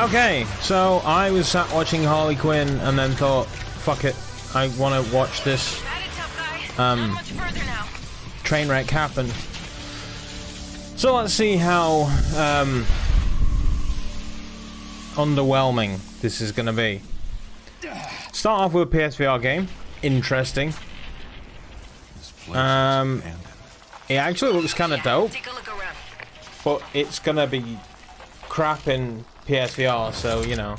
Okay, so I was sat watching Harley Quinn and then thought, fuck it, I want to watch this train wreck happen. So let's see how underwhelming this is going to be. Start off with a PSVR game. Interesting. It actually looks kind of dope, but it's going to be crap in PSVR, so you know.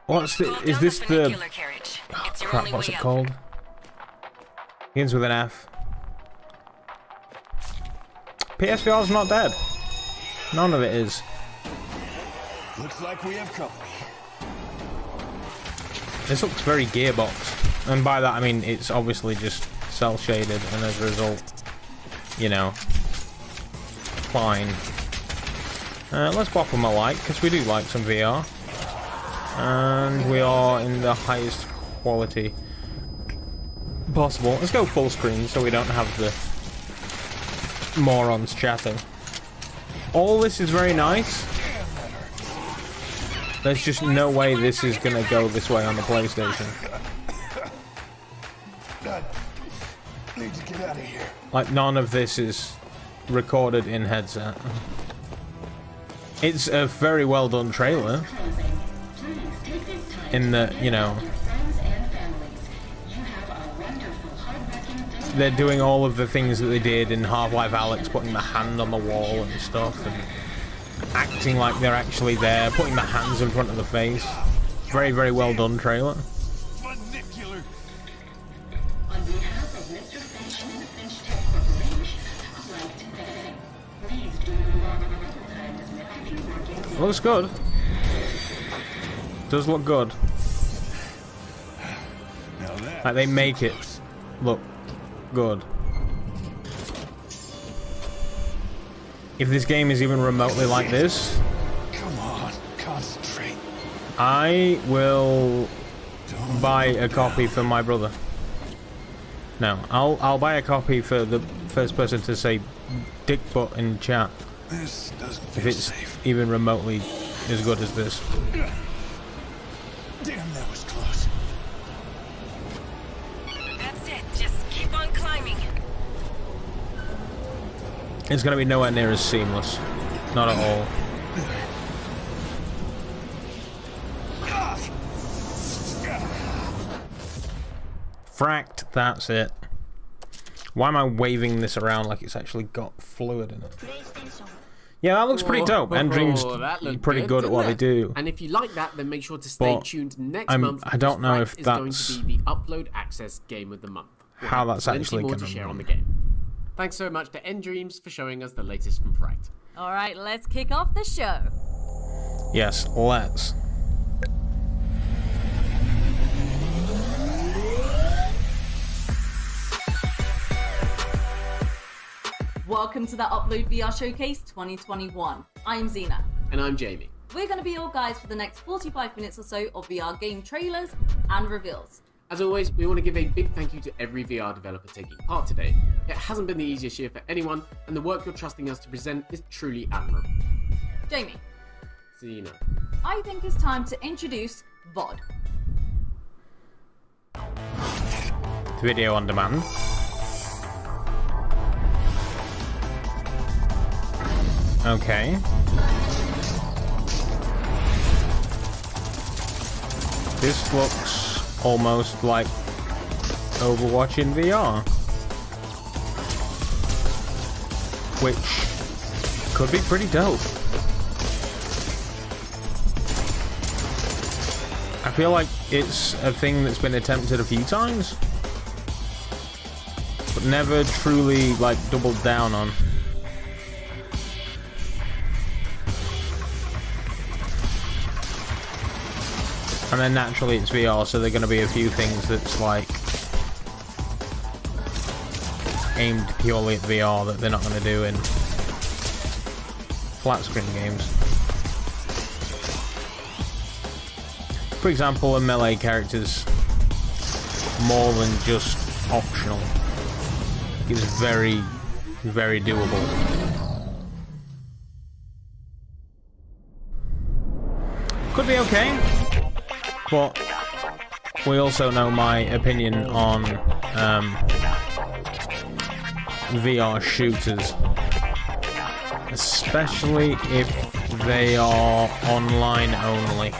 What's the? Is this the? Oh, crap! What's it called? Begins with an F. PSVR's not dead. None of it is. Looks like we have company. This looks very Gearbox, and by that I mean it's obviously just cell shaded, and as a result, you know. Fine. Let's pop them a like, because we do like some VR. And we are in the highest quality possible. Let's go full screen so we don't have the morons chatting. All this is very nice. There's just no way this is going to go this way on the PlayStation. I need to get out of here. Like, none of this is recorded in headset. It's a very well done trailer. In the, you know, they're doing all of the things that they did in Half-Life Alyx, putting the hand on the wall and stuff, and acting like they're actually there, putting the hands in front of the face. Very, very well done trailer. Looks good. Does look good. Like they make it look good. If this game is even remotely like this, come on, concentrate. I will buy a copy for my brother. No, I'll buy a copy for the first person to say dick butt in chat. This doesn't If feel it's safe. even remotely as good as this. Damn, that was close. That's it. Just keep on climbing. It's going to be nowhere near as seamless. Not at all. Fracked, that's it. Why am I waving this around like it's actually got fluid in it? Yeah, that looks pretty dope. Endream's pretty good at what they do. And if you like that, then make sure to stay tuned next month. I don't know if is that's going to be the Upload Access Game of the Month. how that's actually going going to share on the to game. Thanks so much to Endreams for showing us the latest from Fracked. All right, let's kick off the show. Yes, let's. Welcome to the Upload VR Showcase 2021. I'm Zena. And I'm Jamie. We're going to be your guides for the next 45 minutes or so of VR game trailers and reveals. As always, we want to give a big thank you to every VR developer taking part today. It hasn't been the easiest year for anyone, and the work you're trusting us to present is truly admirable. Jamie. Zena. I think it's time to introduce VOD. Video on demand. Okay. This looks almost like Overwatch in VR. Which could be pretty dope. I feel like it's a thing that's been attempted a few times, but never truly, like, doubled down on. And then naturally it's VR, so there are going to be a few things that's like aimed purely at VR that they're not going to do in flat screen games. For example, a melee character's more than just optional. It's very, very doable. could be okay, but we also know my opinion on VR shooters, especially if they are online only.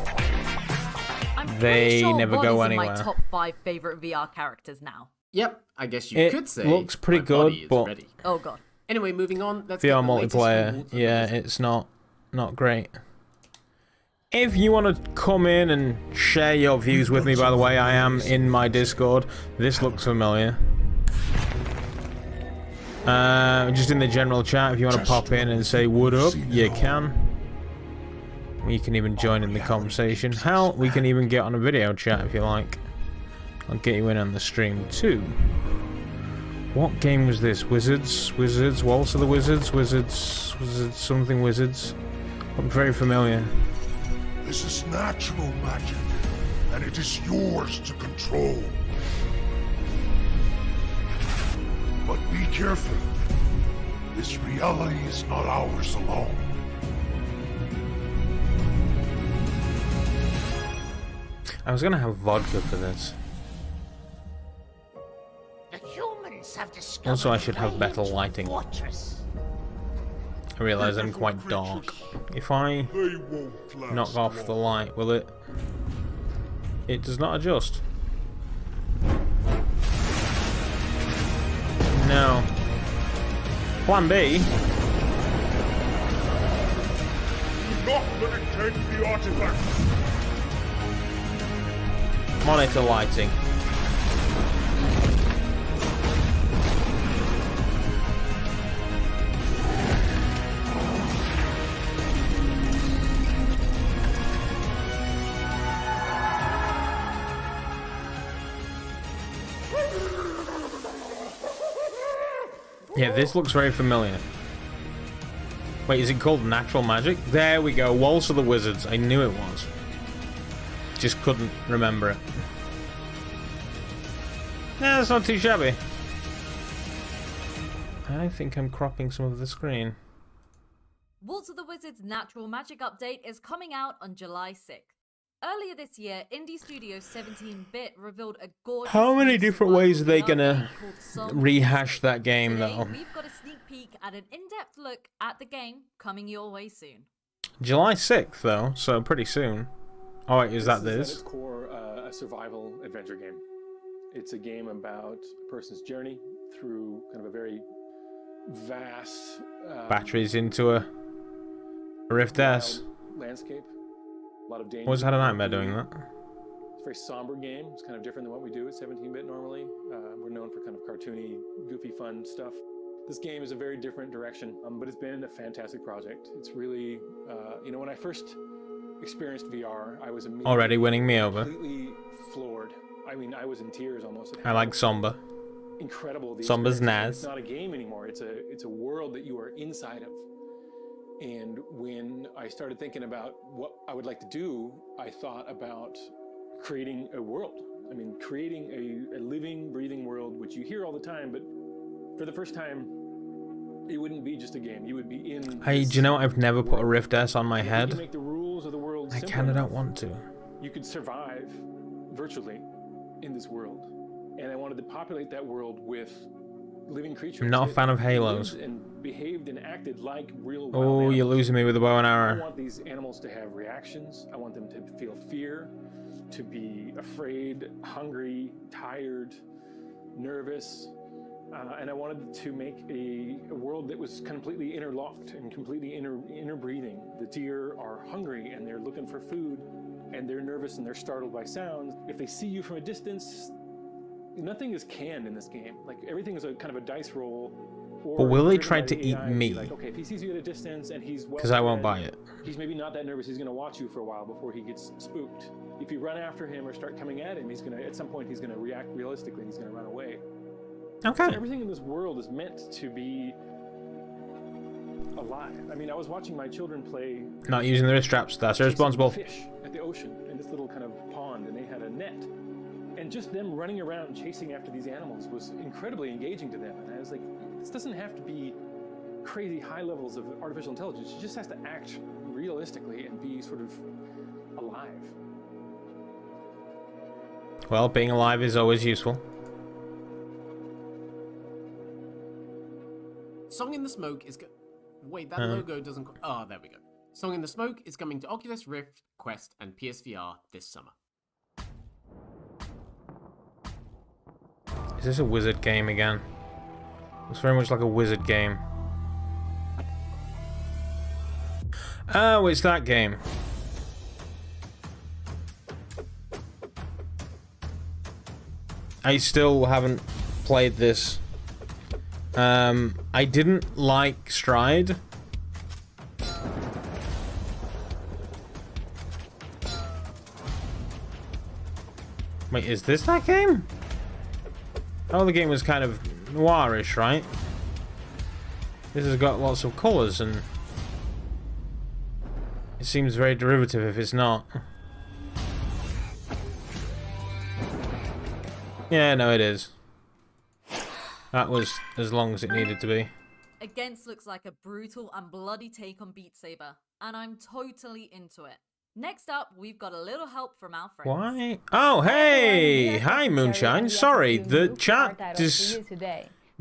They never go anywhere. My top 5 favorite VR characters now. Yep, I guess you could say. It looks pretty my body good, is but ready. Oh god. Anyway, moving on. Let's VR get the latest from multiplayer, Walter yeah, Lizard. it's not great. If you want to come in and share your views with me, by the way, I am in my Discord. This looks familiar. Just in the general chat, if you want to pop in and say what up, you can. You can even join in the conversation. Hell, we can even get on a video chat if you like. I'll get you in on the stream too. What game was this? Wizards? Waltz of the Wizards? Wizards, something Wizards. Look very familiar. This is natural magic, and it is yours to control. But be careful. This reality is not ours alone. I was gonna have vodka for this. The humans have discovered Also, I should have better ancient lighting. fortress. I realise I'm quite dark. If I They won't last knock off the light, will it? It does not adjust. No. Plan B. Do not let it take the artifact. Monitor lighting. Yeah, this looks very familiar. Wait, is it called Natural Magic? There we go, Waltz of the Wizards. I knew it was. Just couldn't remember it. Nah, that's not too shabby. I think I'm cropping some of the screen. Waltz of the Wizards Natural Magic Update is coming out on July 6th. Earlier this year, indie studio 17-Bit revealed a gorgeous... How many new different ways are they survival gonna game called Some rehash that game, Today, though? we've got a sneak peek at an in-depth look at the game coming your way soon. July 6th, though, so pretty soon. Oh, wait, is that At this? its core, a survival adventure game. It's a game about a person's journey through kind of a very vast Batteries into a Rift S. wild landscape. A lot of danger. Always had a nightmare doing that. It's a very somber game. It's kind of different than what we do at 17-bit normally. We're known for kind of cartoony, goofy, fun stuff. This game is a very different direction, but it's been a fantastic project. It's really, you know, when I first experienced VR, I was immediately Already winning me over. completely floored. I mean, I was in tears almost. I like Somber. Incredible. The Somber's experience. Naz. It's not a game anymore. It's a world that you are inside of. And when I started thinking about what I would like to do, I thought about creating a world. I mean, creating a living, breathing world, which you hear all the time, but for the first time, it wouldn't be just a game. You would be in. Hey, do you know I've never put a Rift S on my You can head? make the rules of the world I simple kinda enough. don't want to. You could survive virtually in this world, and I wanted to populate that world with living creatures. I'm not a that fan of halos. lived and behaved and acted like real wild Oh, you're animals. losing me with a bow and I arrow. want these animals to have reactions. I want them to feel fear, to be afraid, hungry, tired, nervous. And I wanted to make a world that was completely interlocked and completely interbreathing. The deer are hungry and they're looking for food, and they're nervous and they're startled by sounds. If they see you from a distance, nothing is canned in this game. Like, everything is a kind of a dice roll. Or But will they driven try by to the eat AI, me? Like, okay, if he sees you at a distance and he's well, Because I won't buy it. he's maybe not that nervous. He's going to watch you for a while before he gets spooked. If you run after him or start coming at him, he's going to, at some point, he's going to react realistically. He's going to run away. Okay. So everything in this world is meant to be alive. I mean, I was watching my children play. Not using the wrist straps. That's chasing irresponsible. Fish at the ocean in this little kind of pond, and they had a net. And just them running around chasing after these animals was incredibly engaging to them. And I was like, this doesn't have to be crazy high levels of artificial intelligence. It just has to act realistically and be sort of alive. Well, being alive is always useful. Song in the Smoke is wait, that logo doesn't... Oh, there we go. Song in the Smoke is coming to Oculus Rift, Quest, and PSVR this summer. Is this a wizard game again? It's very much like a wizard game. Oh, it's that game. I still haven't played this. I didn't like Stride. Wait, is this that game? Oh, the game was kind of noirish, right? This has got lots of colours and it seems very derivative if it's not. Yeah, no, it is. That was as long as it needed to be. Against looks like a brutal and bloody take on Beat Saber, and I'm totally into it. Next up, we've got a little help from our friends. Why? Oh, hey! Hi, Moonshine. Sorry, the chat is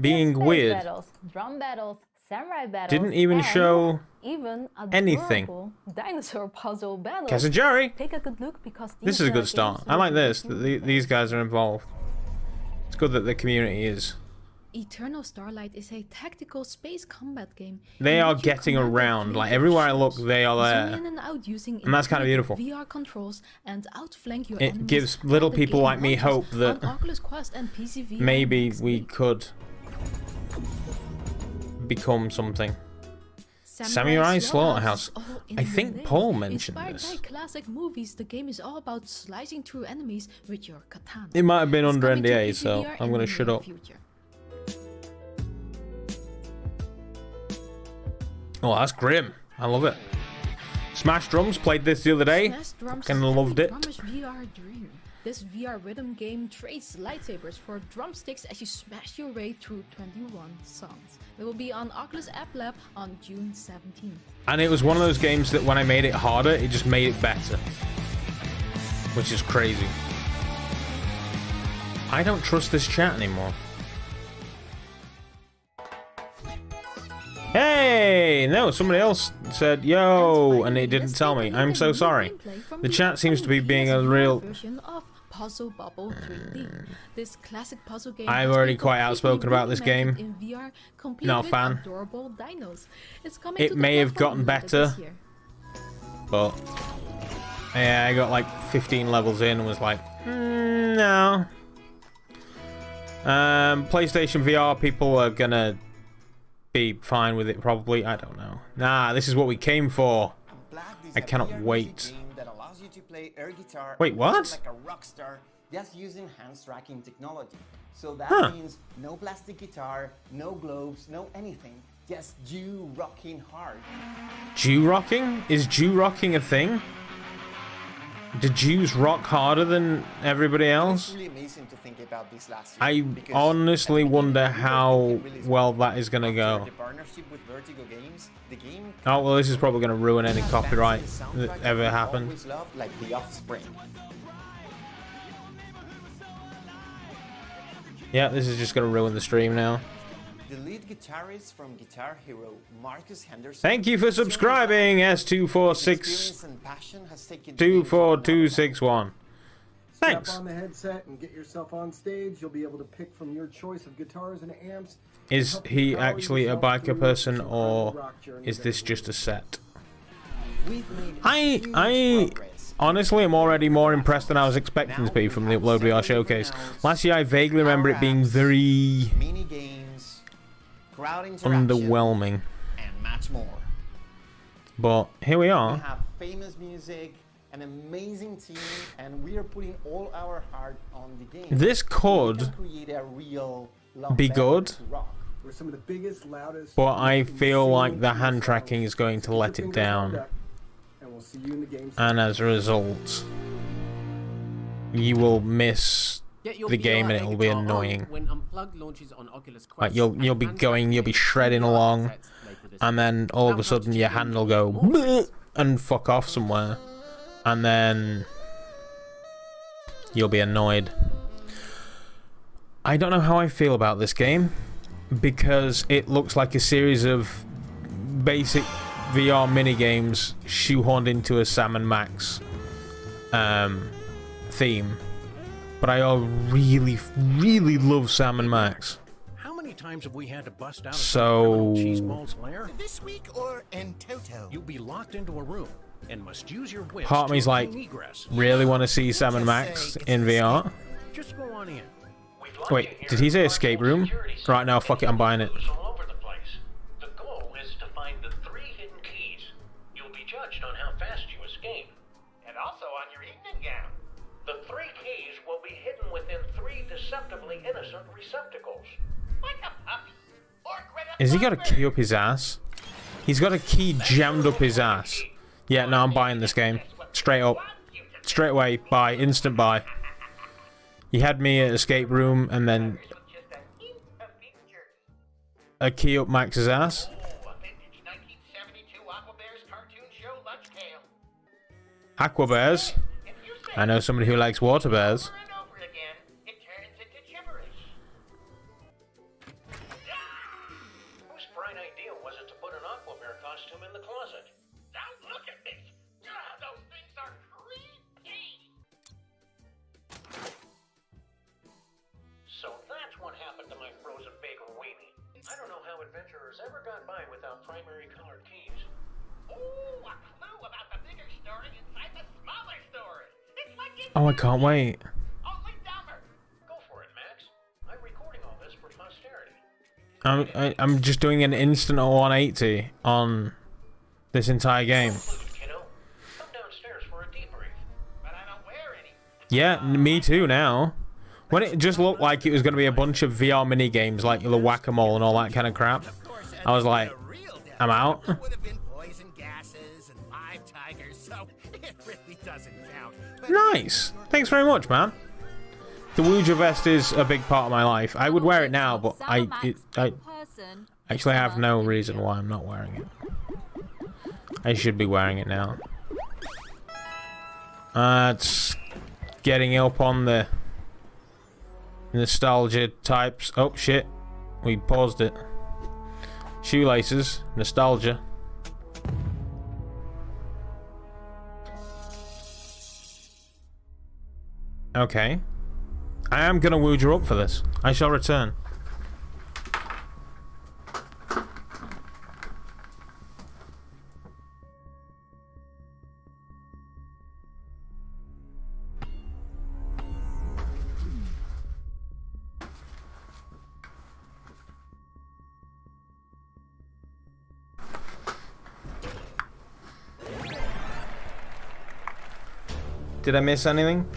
being weird. Battles, drum battles, samurai battles, didn't even show even anything. Dinosaur puzzle battles. Kazajari! Take a good look because This is a good start. I like this. These guys are involved. It's good that the community is. Eternal Starlight is a tactical space combat game. They are getting around. Like, everywhere I look, they are there. And that's kind of beautiful. VR controls and outflank your It gives little people like me hope that maybe we could become something. Samurai Slaughterhouse. I think Paul mentioned this. Inspired by classic movies, the game is all about slicing through enemies with your katana. It might have been under NDA, so I'm going to shut up. Oh, that's grim. I love it. Smash Drums, played this the other day. Kind of loved it. VR dream. This VR rhythm game trades lightsabers for drumsticks as you smash your way through 21 songs. It will be on Oculus App Lab on June 17th. And it was one of those games that when I made it harder, it just made it better. Which is crazy. I don't trust this chat anymore. Hey! No, somebody else said, yo, and it didn't tell me. I'm so sorry. The chat seems to be being a real... Puzzle Bubble 3D. This classic puzzle game I'm already quite outspoken about this game. In VR, not a fan. Adorable dinos. It's coming it may have gotten better, but yeah, I got like 15 levels in and was like, no. PlayStation VR people are gonna be fine with it probably. I don't know. Nah, this is what we came for. I cannot wait. To play air guitar. Wait, what? Like a rock star, just using hands tracking technology. So that means no plastic guitar, no gloves, no anything. Just Jew rocking hard. Jew rocking? Is Jew rocking a thing? Do Jews rock harder than everybody else? It's really amazing to think about this last I year, honestly wonder how well that is gonna go. The partnership with Vertigo Games, the game. Oh well, this is probably gonna ruin any copyright that ever happened. Like The Offspring. Yeah, this is just gonna ruin the stream now. The lead guitarist from Guitar Hero, Marcus Henderson. Thank you for subscribing, S24624261. Thanks. Strap on the headset and get yourself on stage. You'll be able to pick from your choice of guitars and amps. Is he actually a biker person, or is this just a set? I honestly am already more impressed than I was expecting to be from the Upload VR showcase. Last year I vaguely remember it being very underwhelming. And much more. But here we are. We have famous music, an amazing team, and we are putting all our heart on the game. This could be good, We're some of the biggest, loudest, but I feel like the hand tracking is going to let it down. And we'll see you in the game. And as a result, you will miss the game and it'll be annoying. When Unplugged launches on Oculus Quest, Like you'll be shredding along, and then all of a sudden your hand will go and fuck off somewhere, and then you'll be annoyed. I don't know how I feel about this game, because it looks like a series of basic VR minigames shoehorned into a Sam and Max theme. But I really, really love Sam and Max. How many times have we had to bust out So Cheeseball's lair? This week or in toto? You'll be locked into a room and must use your wits part of me's to like, obtain egress. really want to see Sam and Max in VR. Just go on in. Wait, did he say escape room? Right now, fuck it, I'm buying it. All over the place. The goal is to find the 3 hidden keys. You'll be judged on how fast you escape. And also on your evening gown. The 3 keys will be hidden within 3 deceptively innocent receptacles. Like a puppy. Or Greta Has he got a Thunberg. key up his ass? He's got a key jammed up his ass. Yeah, no, I'm buying this game. Straight up. Straight away, buy, instant buy. You had me at escape room and then a key up Max's ass. Oh, a vintage 1972 Aquabears cartoon show lunch tale. Aquabears. I know somebody who likes water bears. Over and over again, it turns into gibberish. Whose bright idea was it to put an Aquabear costume in the closet? Don't look at me. Those things are creepy. So that's what happened to my frozen bagel weenie. I don't know how adventurers ever got by without primary colored keys. Ooh, a clue about the bigger story inside the smaller story. It's like it's Oh, I can't wait. only dumber. Go for it, Max. I'm recording all this for posterity. I'm just doing an instant 180 on this entire game. Kiddo, come downstairs for a debrief. But I don't wear any. Yeah, me too now. When it just looked like it was going to be a bunch of VR mini games like the whack-a-mole and all that kind of crap, I was like, I'm out. Would have been poison gases and live tigers, so it really doesn't count. But Nice. Thanks very much, man. The VRverse is a big part of my life. I would wear it now, but I actually have no reason why I'm not wearing it. I should be wearing it now. It's getting up on the nostalgia types. Oh shit, we paused it. Shoelaces, nostalgia. Okay. I am gonna woo you up for this. I shall return. Did I miss anything?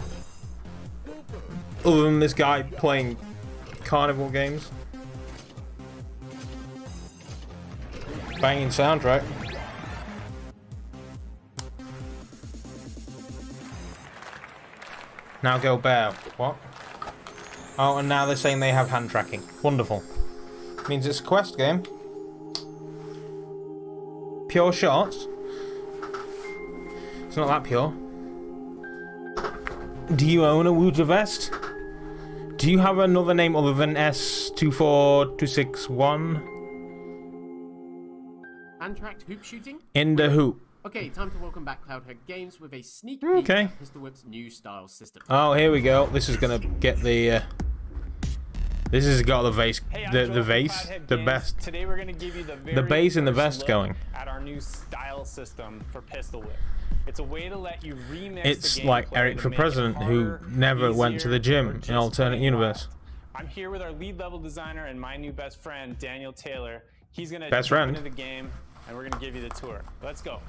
Other than this guy playing carnival games. Banging soundtrack. Now go bear. What? Oh, and now they're saying they have hand tracking. Wonderful. Means it's a quest game. Pure shots. It's not that pure. Do you own a VRverse? Do you have another name other than S24261? Hand-tracked hoop shooting? In the hoop. Okay, time to welcome back Cloudhead Games with a sneak peek at Pistol Whip's new style system. Oh, here we go. This is gonna get the. This has got the vase, the vase, the best. Today we're gonna give you the base and the vest going. At our new style system for Pistol Whip. It's a way to let you remix It's the like gameplay Eric to for make it president who harder, never went to the easier, or gym just in alternate plain universe. wild. I'm here with our lead level designer and my new best friend, Daniel Taylor. He's gonna Best jump friend. into the game and we're gonna give you the tour. Let's go.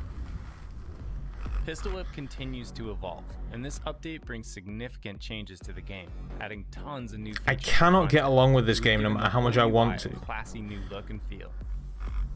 Pistol Whip continues to evolve, and this update brings significant changes to the game, adding tons of new features. I cannot get along with this game no matter how much I want to. Classy new look and feel.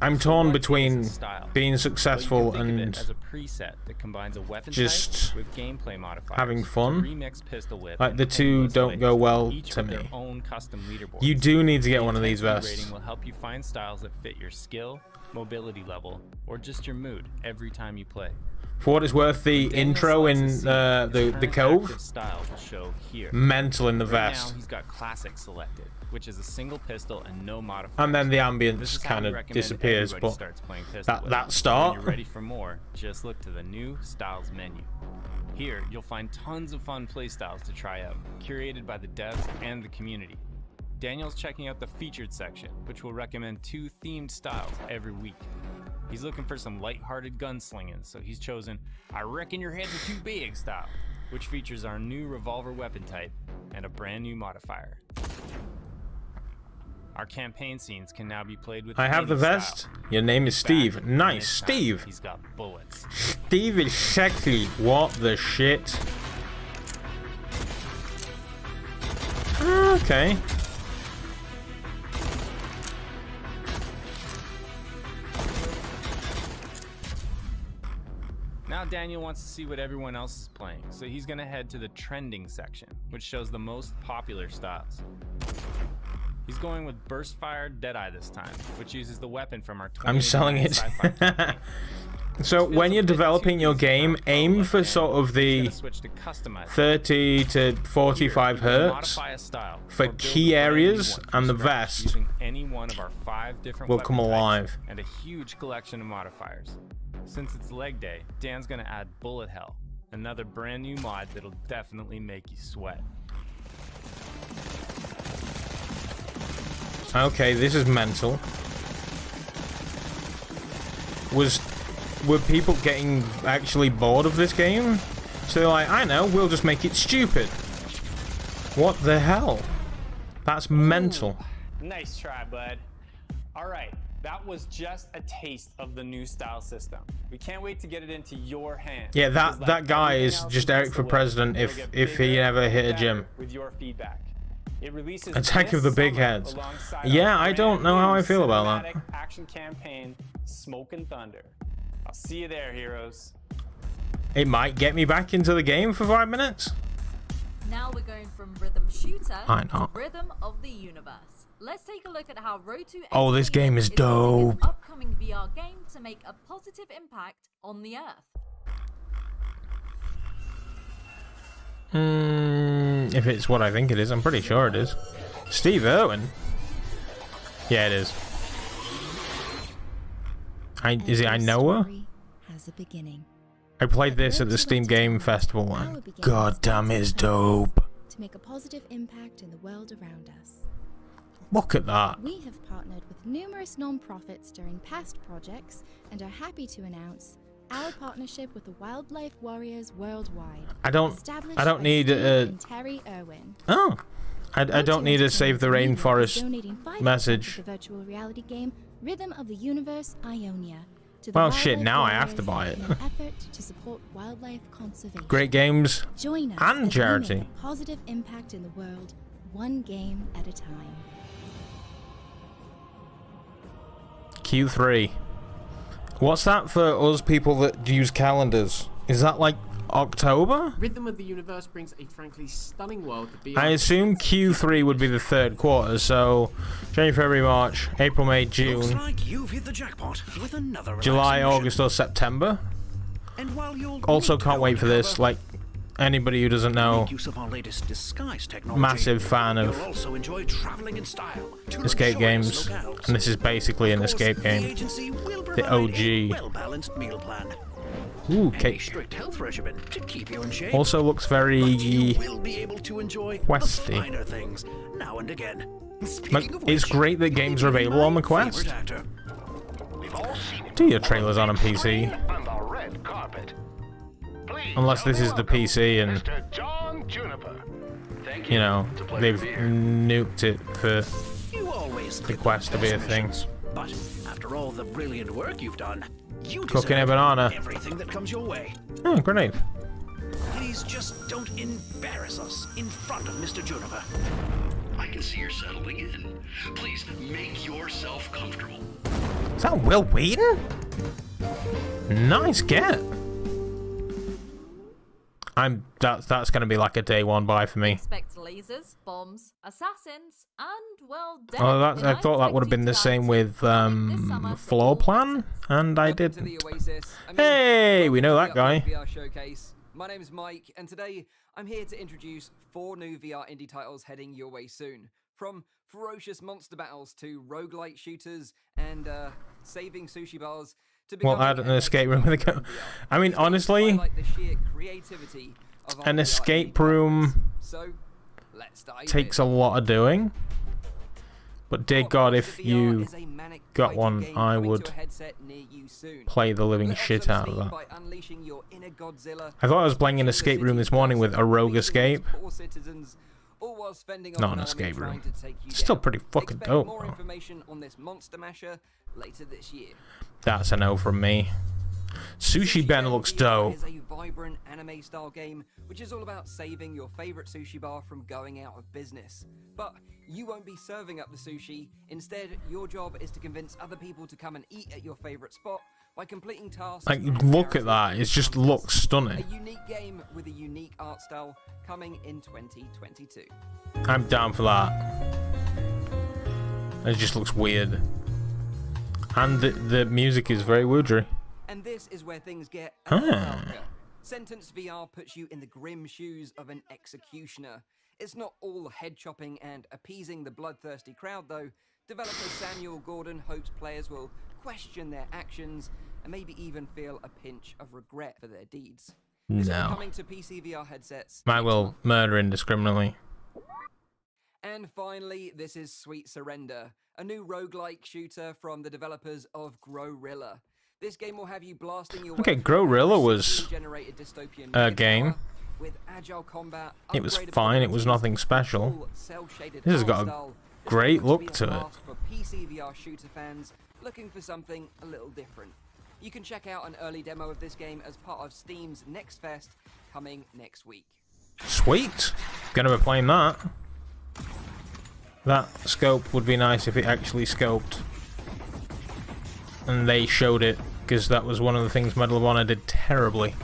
I'm torn between being successful and as a preset that combines a weapon just type with gameplay modifiers having to fun. remix Pistol Whip Like the and two endless don't go players, well each to with their me. own custom leaderboards. You do need to get The one of these intensity vests. rating will help you find styles that fit your skill, mobility level, or just your mood every time you play. For what it's worth, the intro in the cove, style will show here. mental in the Right vest. now, he's got classic selected, which is a single pistol and no modifiers. And then the This ambience is how kind we of recommend disappears, everybody but starts playing pistol that whip. start. When you're ready for more, just look to the new styles menu. Here, you'll find tons of fun playstyles to try out, curated by the devs and the community. Daniel's checking out the featured section, which will recommend 2 themed styles every week. He's looking for some light-hearted gunslinging, so he's chosen I Reckon Your Heads Are Too Big style, which features our new revolver weapon type and a brand new modifier. Our campaign scenes can now be played with I have the any vest. style. Your name is Steve. Back Nice, in this time, Steve. He's got bullets. Steve is sexy. What the shit? Okay. Now Daniel wants to see what everyone else is playing, so he's gonna head to the trending section, which shows the most popular styles. He's going with burst fire Deadeye this time, which uses the weapon from our I'm selling it. sci-fi campaign. So when you're developing your game, aim for sort of the 30 to 45 hertz for key areas, and the vest using any one of our 5 different will come weapon types alive. and a huge collection of modifiers. Since it's leg day, Dan's gonna add Bullet Hell, another brand new mod that'll definitely make you sweat. Okay, this is mental. Were people getting actually bored of this game? So they're like, I know, we'll just make it stupid. What the hell? That's mental. Nice try, bud. All right, that was just a taste of the new style system. We can't wait to get it into your hands. Yeah, because that guy everything is else just in Eric for Pistol Whip, president it'll if get he bigger ever and hit a better gym. with your feedback. It releases Attack of this the Big summer Heads. alongside Yeah, our I don't brand know how new I feel about that. cinematic action campaign, Smoke and Thunder. I'll see you there, heroes. It might get me back into the game for 5 minutes. Now we're going from rhythm shooter Why to not? rhythm of the universe. Let's take a look at how Road to Oh, this game is Entertainment using its dope. upcoming VR game to make a positive impact on the Earth. If it's what I think it is, I'm pretty sure it is. Steve Irwin? Yeah, it is. Is it I know her? Has a beginning. I played this at the Steam Game Festival and god damn it's dope. To make a positive impact in the world around us. Look at that. We have partnered with numerous non-profits during past projects and are happy to announce our partnership with the Wildlife Warriors Worldwide. I don't established need by Steve a and Terry Irwin. Oh. I don't need a Save the Rainforest Donating 5% message. of the virtual reality game Rhythm of the Universe Ionia to the Well, shit, Wildlife now I have to Warriors buy it. in an effort to support wildlife conservation. Great games Join us and as we charity. make a positive impact in the world, one game at a time. Q3. What's that for us people that use calendars? Is that like October? Rhythm of the Universe brings a frankly stunning world to be I assume Q3 would be the 3rd quarter, so January, February, March, April, May, Looks June, like you've hit the jackpot with another July, relaxing August, or September. And while you'll Also need to can't go wait for this, undercover, like anybody who doesn't know, make use of our latest disguise technology. massive fan You'll of also enjoy traveling in style to escape luxurious games, locales. and this is basically an Of course, escape the game. agency will The provide a OG. well-balanced meal plan. Ooh, And a cake. strict health regimen to keep you in shape. Also looks very We'll be able to enjoy the questy. finer things now and again. But Speaking of it's which, great that games are available on the Quest. favorite actor. Do your trailers on a PC. On the red carpet. Please Unless this is the PC and, Mr. John Juniper. Thank you know, they've nuked it for You always the get Quest to be a best thing. missions. But after all the brilliant work you've done, you Cooking a deserve banana. everything that comes your way. Oh, grenade. Please just don't embarrass us in front of Mr. Juniper. I can see you're settling in. Please make yourself comfortable. Is that Will Wheaton? Nice get. That's going to be like a day one buy for me. Expect lasers, bombs, assassins, and well, death. Oh, I thought that would have been the same with floor plan, and I didn't. Hey, we know that guy. VR showcase. My name is Mike, and today I'm here to introduce 4 new VR indie titles heading your way soon. From ferocious monster battles to roguelike shooters and saving sushi bars. Well, add an escape room with a go. I mean, honestly, an escape room takes a lot of doing. But dear God, if you got one, I would play the living shit out of that. I thought I was playing an escape room this morning with a rogue escape. Not an escape room. It's still pretty fucking dope. More information on this monster masher later this year. That's a no from me. Sushi Ben looks dope. Is a vibrant anime-style game which is all about saving your favorite sushi bar from going out of business. But you won't be serving up the sushi. Instead, your job is to convince other people to come and eat at your favorite spot by completing tasks. Like, look at that. It just looks stunning. A unique game with a unique art style coming in 2022. I'm down for that. It just looks weird. And the music is very woodery. And this is where things get a lot darker. Sentence VR puts you in the grim shoes of an executioner. It's not all head chopping and appeasing the bloodthirsty crowd, though. Developer Samuel Gordon hopes players will question their actions and maybe even feel a pinch of regret for their deeds. This is coming to PC VR headsets. Might will murder indiscriminately. And finally, this is Sweet Surrender, a new roguelike shooter from the developers of Growrilla. This game will have you blasting your Okay, Growrilla was a game. With agile combat, it was fine, it was nothing special. This has got a great look to it. For PC VR shooter fans looking for something a little different. You can check out an early demo of this game as part of Steam's Next Fest coming next week. Sweet! Gonna be playing that. That scope would be nice if it actually scoped. And they showed it, because that was one of the things Medal of Honor did terribly.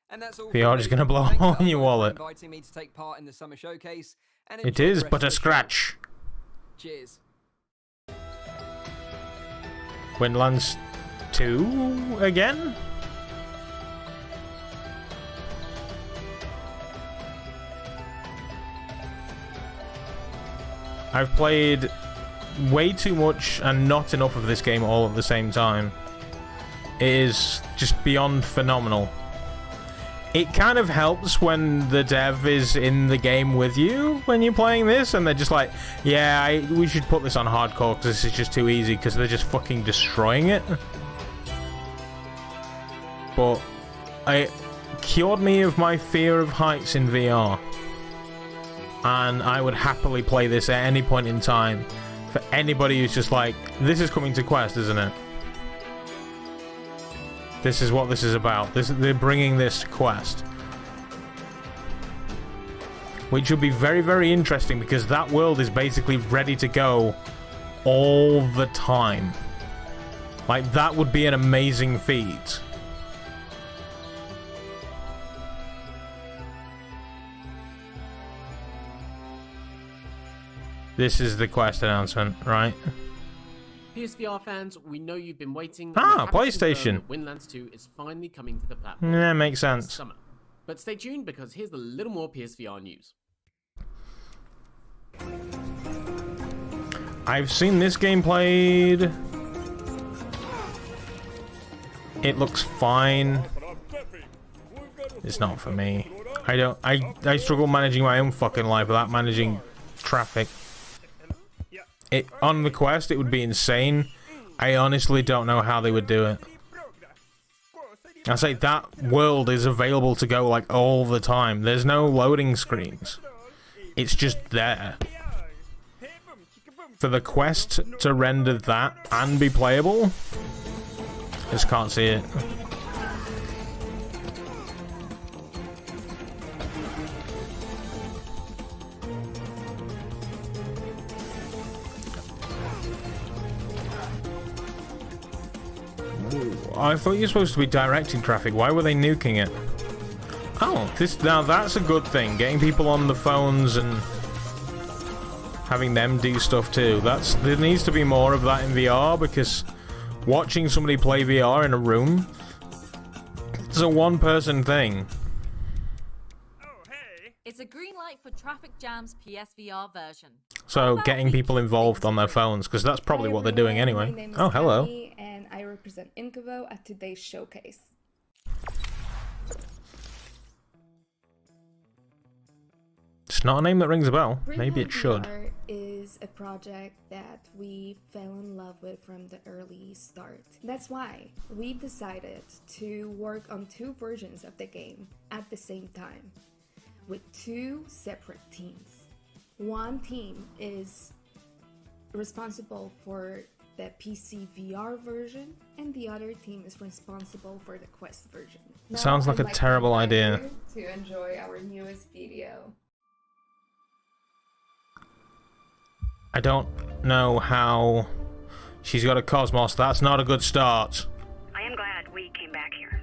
And that's all VR is going to blow a hole in your wallet. Inviting me to take part in the summer showcase. And It is but a scratch. Cheers. Windlands 2 again? I've played way too much and not enough of this game all at the same time. It is just beyond phenomenal. It kind of helps when the dev is in the game with you when you're playing this, and they're just like, yeah, we should put this on hardcore because this is just too easy, because they're just fucking destroying it. But it cured me of my fear of heights in VR. And I would happily play this at any point in time for anybody who's just like, this is coming to Quest, isn't it? This is what this is about. They're bringing this to Quest. Which will be very, very interesting, because that world is basically ready to go all the time. Like, that would be an amazing feat. This is the Quest announcement, right? PSVR fans, we know you've been waiting. PlayStation. Windlands 2 is finally coming to the platform. Yeah, makes sense. Summer. But stay tuned, because here's a little more PSVR news. I've seen this game played. It looks fine. It's not for me. I struggle managing my own fucking life without managing traffic. On the Quest, it would be insane. I honestly don't know how they would do it. I say that world is available to go like all the time. There's no loading screens. It's just there. For the Quest to render that and be playable, just can't see it. I thought you were supposed to be directing traffic. Why were they nuking it? Oh, now that's a good thing. Getting people on the phones and having them do stuff too. There needs to be more of that in VR, because watching somebody play VR in a room, it's a one-person thing. It's a green light for Traffic Jam's PSVR version. So getting people involved on their phones, because that's probably what they're doing anyway. My name is Oh, hello. Tammy, and I represent Incubo at today's showcase. It's not a name that rings a bell. Maybe it should. VR is a project that we fell in love with from the early start. That's why we decided to work on 2 versions of the game at the same time, with 2 separate teams. One team is responsible for the PC VR version, and the other team is responsible for the Quest version. Sounds like a terrible idea. To enjoy our newest video. I don't know how she's got a Cosmos. That's not a good start. I am glad we came back here.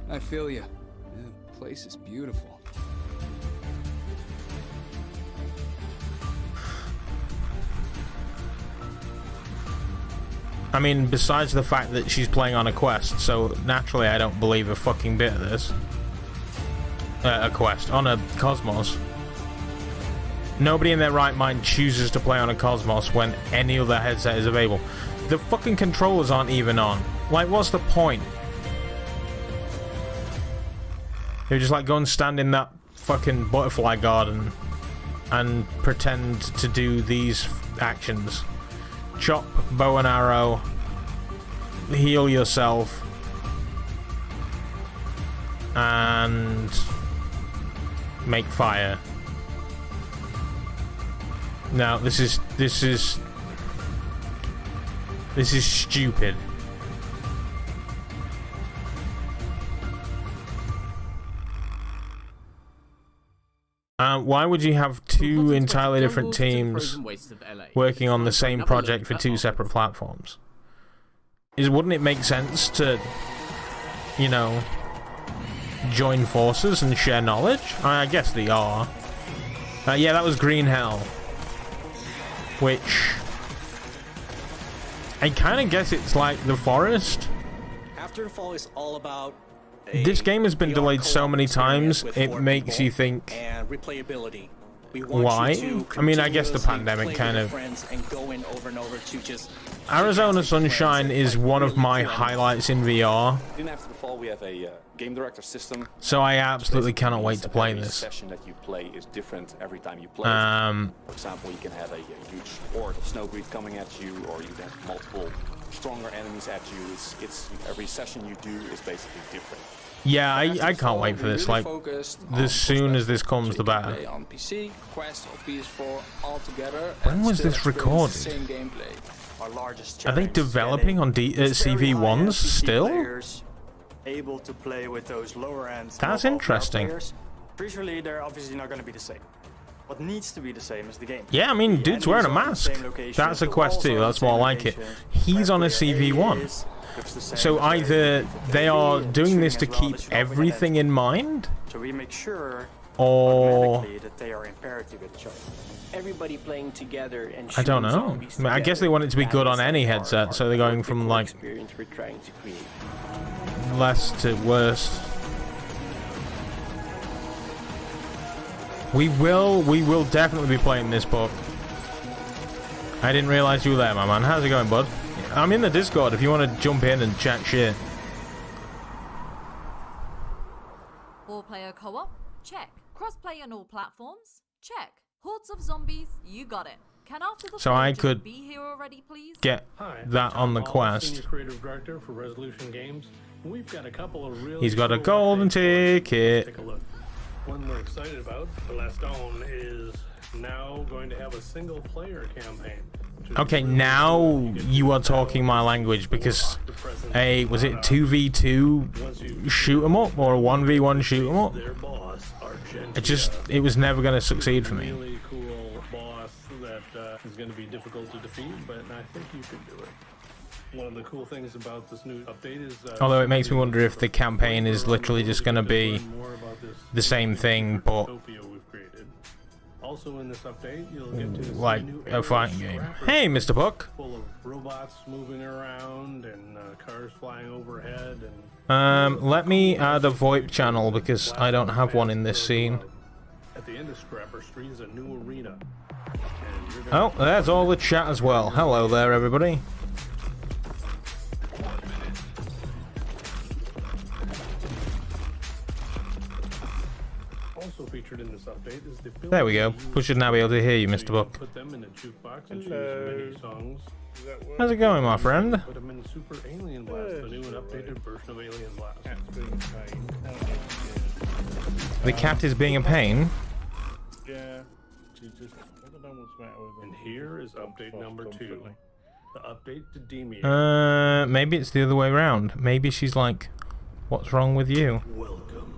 I feel you. The place is beautiful. I mean, besides the fact that she's playing on a Quest, so naturally I don't believe a fucking bit of this. A Quest. On a Cosmos. Nobody in their right mind chooses to play on a Cosmos when any other headset is available. The fucking controllers aren't even on. Like, what's the point? They just like go and stand in that fucking butterfly garden and pretend to do these actions. Chop, bow and arrow, heal yourself, and make fire. Now this is stupid. Why would you have 2 entirely different teams working on the same project for 2 separate platforms? Wouldn't it make sense to, you know, join forces and share knowledge? I guess they are. Yeah, that was Green Hell. Which I kind of guess it's like The Forest. Afterfall is all about this game has been delayed so many times, it makes you think, and replayability. why? I mean, I guess the pandemic kind of... And go in over and over to just Arizona Sunshine is one of my highlights in VR. In Afterfall, we have a game director system. So I absolutely cannot wait to play this. Every session that you play is different every time you play. For example, you can have a huge horde of snowbreed coming at you, or you can have multiple stronger enemies at you. It's every session you do is basically different. Yeah, I can't wait for this. Like, as soon as this comes, the better. On PC, Quest, or PS4 all together. When was this recorded? Same gameplay. Our largest Are they developing on CV1s still? Able to play with those lower end. That's interesting. Visually, they're obviously not going to be the same. What needs to be the same is the game. Yeah, I mean, dude's wearing a mask. That's a Quest 2. That's more like it. He's on a CV1. So either they are doing this to keep everything in mind, so we make sure or that they are in parity with each other. Everybody playing together and I don't know. I mean, I guess they want it to be good on any headset, so they're going from like less to worse. We will definitely be playing this, but I didn't realize you were there, my man. How's it going, bud? I'm in the Discord if you want to jump in and chat shit. 4-player co-op? Check. Cross-play on all platforms? Check. Hordes of zombies? You got it. Can after the So I could be here already, please? get that on the Quest. Creative director for Resolution Games. We've got a couple of really He's got a golden ticket. Take a look. One we're excited about, The Last Dawn, is now going to have a single-player campaign. Okay, now you are talking my language, because was it 2v2 shoot 'em up or a 1v1 shoot 'em up? It was never going to succeed for me. Really cool boss that is going to be difficult to defeat, but I think you can do it. one of the cool things about this new update is... Although it makes me wonder if the campaign is literally just going to be the same thing, but also in this update, you'll get to like a fighting game. Hey, Mr. Buck. Full of robots moving around and cars flying overhead. And let me add a VoIP channel because I don't have one in this scene. at the end of Scrapper Street is a new arena. Oh, there's all the chat as well. Hello there, everybody. Also featured in this update is the There we go. We should now be able to hear you, Mr. Buck. put them in a jukebox and choose many songs. How's it going, my friend? Put them in Super Alien Blast, the new and updated version of Alien Blast. The cat is being a pain. Yeah, she's just, I don't know what's the matter with them. And here is update number 2. The update to Demia. Maybe it's the other way around. Maybe she's like, what's wrong with you? Welcome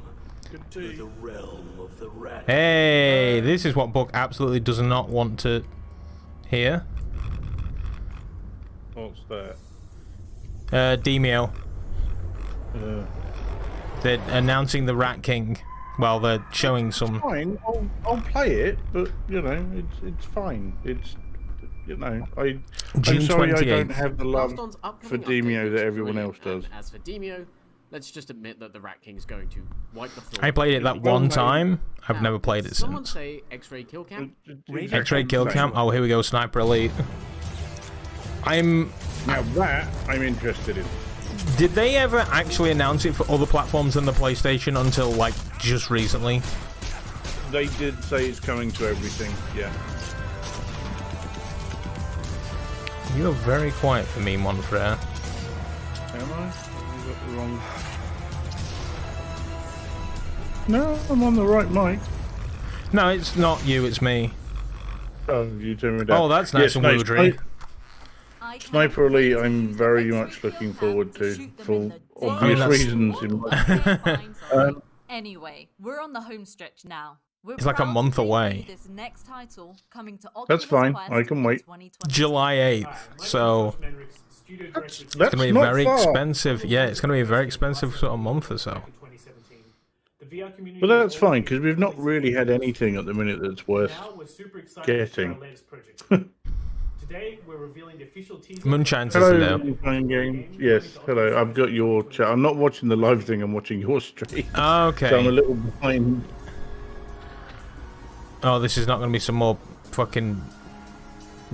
to the realm of the rat. Hey, this is what Buck absolutely does not want to hear. What's that? Demio. They're announcing the Rat King. Well, they're showing some. Fine, I'll play it, but you know, it's fine. It's, you know, I'm sorry 28th. I don't have the love Milestons upcoming for update Demio looks that everyone brilliant, else does. and as for Demio, let's just admit that the Rat King is going to wipe the floor. I played it that one time. I've never played it Someone since. say X-ray kill cam. X-ray kill cam. Oh, here we go. Sniper Elite. Now that I'm interested in. Did they ever actually announce it for other platforms than the PlayStation until like just recently? They did say it's coming to everything. Yeah. You're very quiet for me, Monfrere. Am I? Have I got the wrong? No, I'm on the right mic. No, it's not you. It's me. Oh, you turned me down. Oh, that's nice and woodery. Sniper Elite, I'm very much looking forward to, for obvious reasons. Anyway, we're on the home stretch now. It's like a month away. This next title coming to That's fine. I can wait. July 8th. So it's That's gonna be not very far. expensive. Yeah, it's gonna be a very expensive sort of month or so. But that's fine because we've not really had anything at the minute that's worth getting. Today, we're revealing the official teaser. Moonshine's Hello, there. Moonshine Games. Yes, hello. I've got your chat. I'm not watching the live thing. I'm watching your stream. Okay. So I'm a little behind. Oh, this is not going to be some more fucking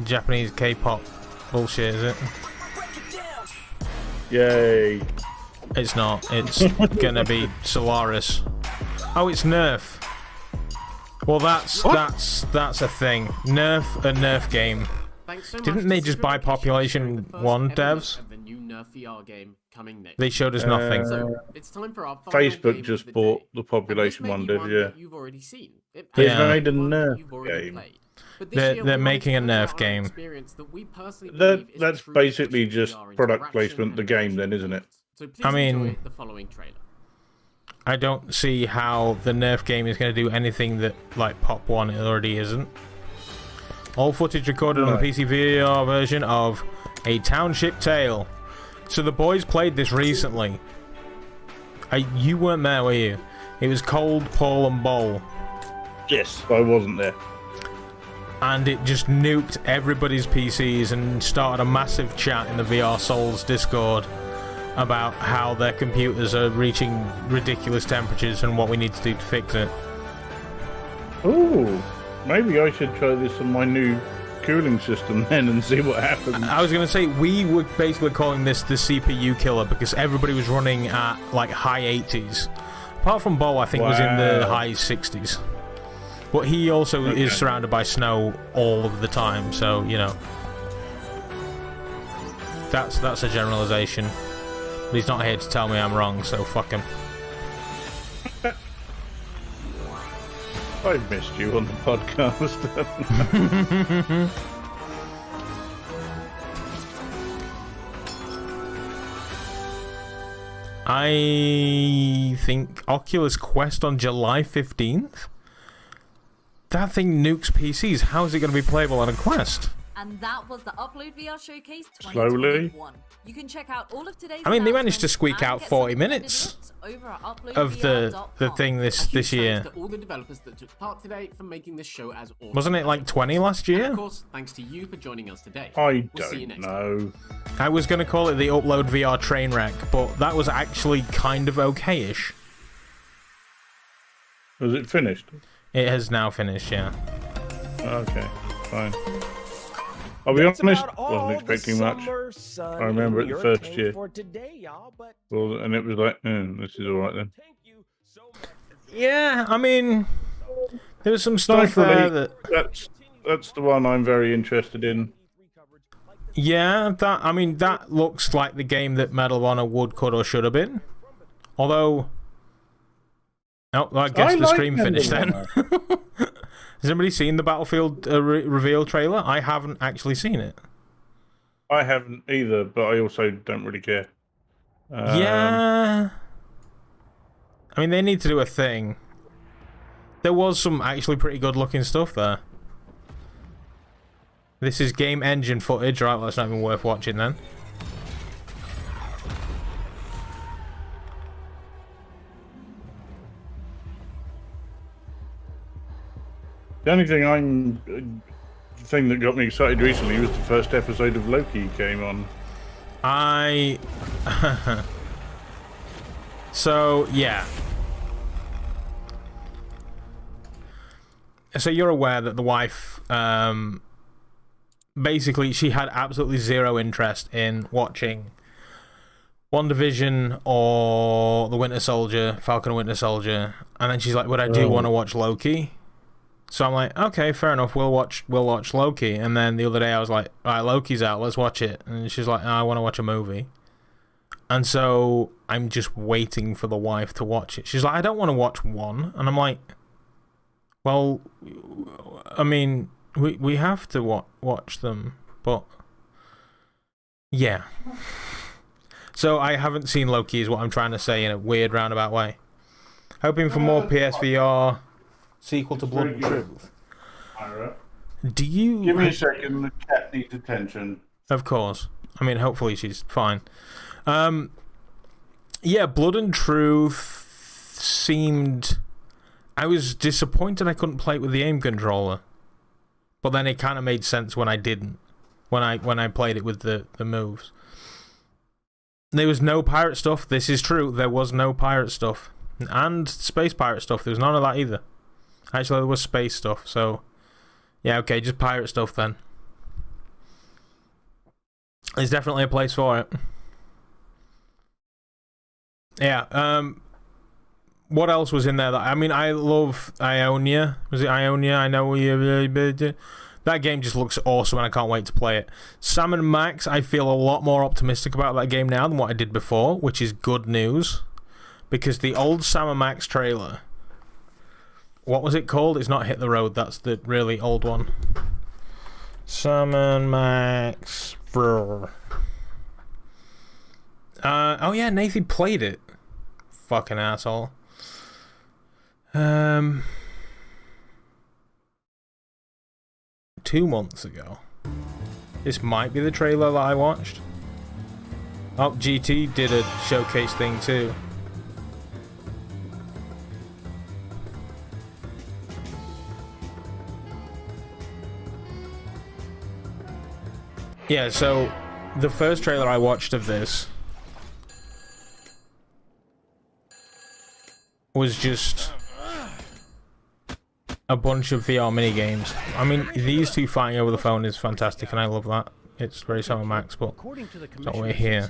Japanese K-pop bullshit, is it? Yay. It's not. It's going to be Solaris. Oh, it's Nerf. Well, that's a thing. Nerf, a Nerf game. Didn't they just buy Population 1 devs? The new Nerf VR game coming next. They showed us nothing. So it's time for our final Facebook game just of the bought day. the Population one, did yeah? You've already seen. They Yeah. made a Nerf game. They're making a Nerf game. That's basically just product placement, the game, then, isn't it? So please I mean, enjoy the following trailer. I don't see how the Nerf game is going to do anything that, like, Pop 1 already isn't. All footage recorded on the PC VR version of A Township Tale. So the boys played this recently. You weren't there, were you? It was Cold, Paul, and Bowl. Yes, I wasn't there. And it just nuked everybody's PCs and started a massive chat in the VR Souls Discord about how their computers are reaching ridiculous temperatures and what we need to do to fix it. Ooh, maybe I should try this on my new cooling system then and see what happens. I was going to say, we were basically calling this the CPU killer because everybody was running at like high 80s. Apart from Bo, I think was in the high 60s. But he also is surrounded by snow all of the time, so, you know. That's a generalization. But he's not here to tell me I'm wrong, so fuck him. I've missed you on the podcast. I think Oculus Quest on July 15th? That thing nukes PCs. How is it going to be playable on a Quest? And that was the Upload VR Showcase Slowly. 2021. You can check out all of today's. I mean, they managed to squeak out 40 minutes of the thing this year. To all the developers that took part today for making this show as awesome. Wasn't it like 20 last year? And of course, thanks to you for joining us today. I We'll see you don't next know. I was going to call it the Upload VR train wreck, but that was actually kind of okay-ish. Was it finished? It has now finished, yeah. Okay, fine. I'll be honest, wasn't expecting much. I remember it the first year. Well, and it was like, this is alright then. Yeah, I mean, there was some stuff there that's the one I'm very interested in. Yeah, that looks like the game that Medal of Honor would, could, or should have been. Although, oh, I guess the stream finished then. Has anybody seen the Battlefield reveal trailer? I haven't actually seen it. I haven't either, but I also don't really care. Yeah. I mean, they need to do a thing. There was some actually pretty good looking stuff there. This is game engine footage, right? Well, that's not even worth watching then. The only thing that got me excited recently was the first episode of Loki came on. So, yeah. So you're aware that the wife, basically, she had absolutely zero interest in watching WandaVision or The Winter Soldier, Falcon and Winter Soldier, and then she's like, "But I do want to watch Loki." So I'm like, okay, fair enough. We'll watch Loki. And then the other day I was like, all right, Loki's out. Let's watch it. And she's like, no, I want to watch a movie. And so I'm just waiting for the wife to watch it. She's like, I don't want to watch one. And I'm like, well, I mean, we have to watch them, but yeah. So I haven't seen Loki, is what I'm trying to say in a weird roundabout way. Hoping for more PSVR. Sequel to Blood and Truth. Do you... Give me a second, the cat needs attention. Of course. I mean, hopefully she's fine. Yeah, Blood and Truth seemed... I was disappointed I couldn't play it with the aim controller. But then it kind of made sense when I didn't. When I played it with the moves. There was no pirate stuff. This is true. There was no pirate stuff. And space pirate stuff. There was none of that either. Actually, there was space stuff, so... Yeah, okay, just pirate stuff then. There's definitely a place for it. Yeah, what else was in there? That I mean, I love Ionia. Was it Ionia? I know you... That game just looks awesome, and I can't wait to play it. Sam & Max, I feel a lot more optimistic about that game now than what I did before, which is good news. Because the old Sam & Max trailer... What was it called? It's not Hit the Road. That's the really old one. Sam & Max. Oh yeah, Nathan played it. Fucking asshole. 2 months ago. This might be the trailer that I watched. Oh, GT did a showcase thing too. Yeah, so the first trailer I watched of this was just a bunch of VR minigames. I mean, these two fighting over the phone is fantastic, and I love that. It's very Sam & Max, but it's not we're here.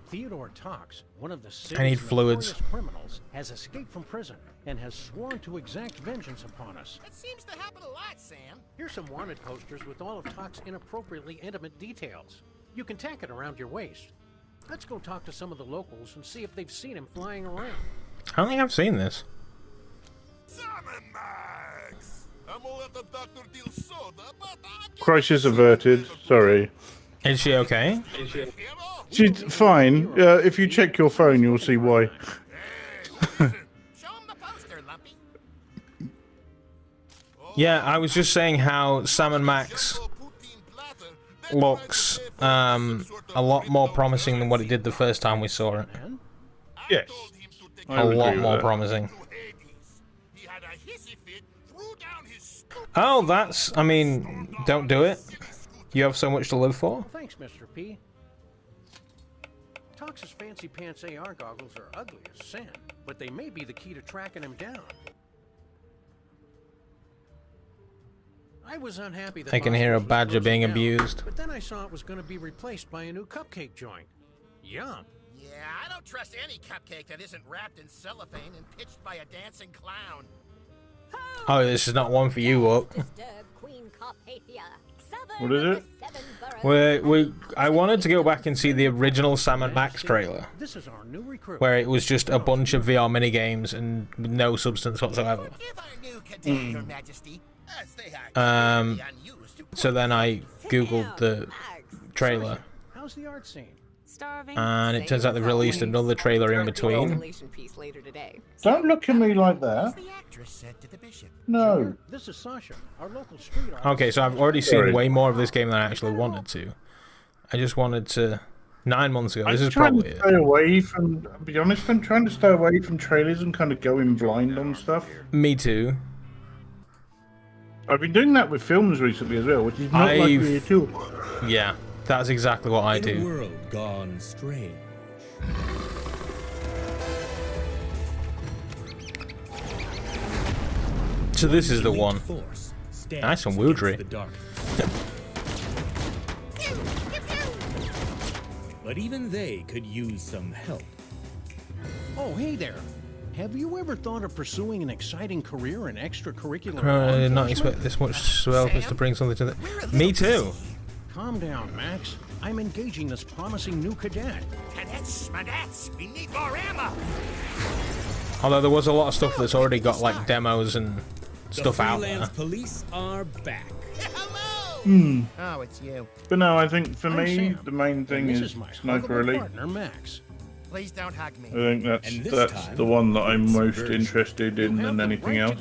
Theodore Tox, one of the I need fluids. criminals, has escaped from prison and has sworn to exact vengeance upon us. That seems to happen a lot, Sam. Here's some wanted posters with all of Tox's inappropriately intimate details. You can tack it around your waist. Let's go talk to some of the locals and see if they've seen him flying around. I don't think I've seen this. Crisis averted. Sorry. Is she okay? She's fine. If you check your phone, you'll see why. Yeah, I was just saying how Sam & Max looks a lot more promising than what it did the first time we saw it. Yes. A lot more promising. Oh, that's... I mean, don't do it. You have so much to live for. Well, thanks, Mr. P. Tox's fancy pants AR goggles are ugly as sin, but they may be the key to tracking him down. I was unhappy that I can hear a badger being abused. But then I saw it was going to be replaced by a new cupcake joint. Yum. Yeah, I don't trust any cupcake that isn't wrapped in cellophane and pitched by a dancing clown. Oh, this is not one for you, Up. What is it? I wanted to go back and see the original Sam and Max trailer, This is our new recruit. where it was just a bunch of VR minigames and no substance whatsoever. So then I googled the trailer, How's the art scene? and it turns out they've released another trailer in between. Don't look at me like that. No. This is Sasha, our local street artist. Okay, so I've already seen way more of this game than I actually wanted to. I just wanted to... 9 months ago, this is probably it. Stay away from, to be honest, I'm trying to stay away from trailers and kind of go in blind on stuff. Me too. I've been doing that with films recently as well, which is not like me at all. Yeah, that's exactly what I do. In a world gone strange. So this is the one. Nice and wildry. But even they could use some help. Oh, hey there. Have you ever thought of pursuing an exciting career in extracurricular? I did not expect this much swell to bring something to the... Me too. Calm down, Max. I'm engaging this promising new cadet. Cadets, we need more ammo. Although there was a lot of stuff that's already got like demos and stuff out there. The freelance police are back. Oh, it's you. But no, I think for me, the main thing is Sniper Elite. Max. Please don't hug me. I think that's the one that I'm most interested in than anything else.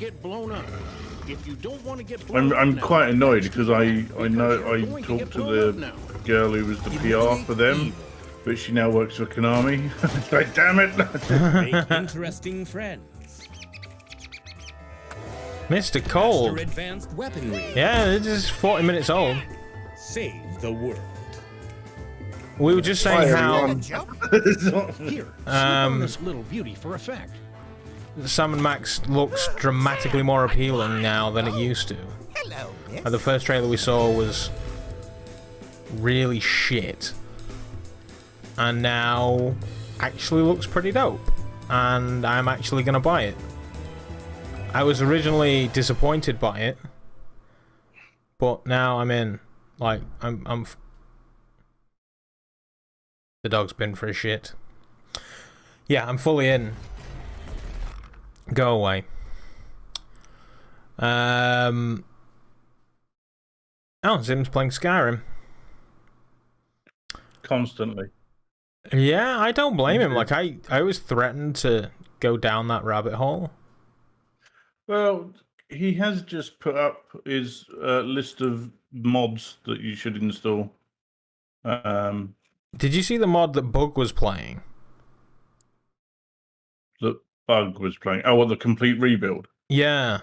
I'm quite annoyed because I talked to the girl who was the PR for them, but she now works for Konami. It's like, damn it! Make interesting friends. Mr. Cold. Master advanced weaponry. Yeah, this is 40 minutes old. Save the world. We were just saying how Here, on this little beauty for effect. Sam and Max looks dramatically more appealing now than it used to. Hello, The first trailer we saw was really shit, and now actually looks pretty dope, and I'm actually gonna buy it. I was originally disappointed by it, but now I'm in. Like, I'm the dog's been for a shit. Yeah, I'm fully in. Go away. Oh, Zim's playing Skyrim. Constantly. Yeah, I don't blame him. Like, I was threatened to go down that rabbit hole. Well, he has just put up his list of mods that you should install. Did you see the mod that Bug was playing? That Bug was playing? Oh, well, the complete rebuild? Yeah.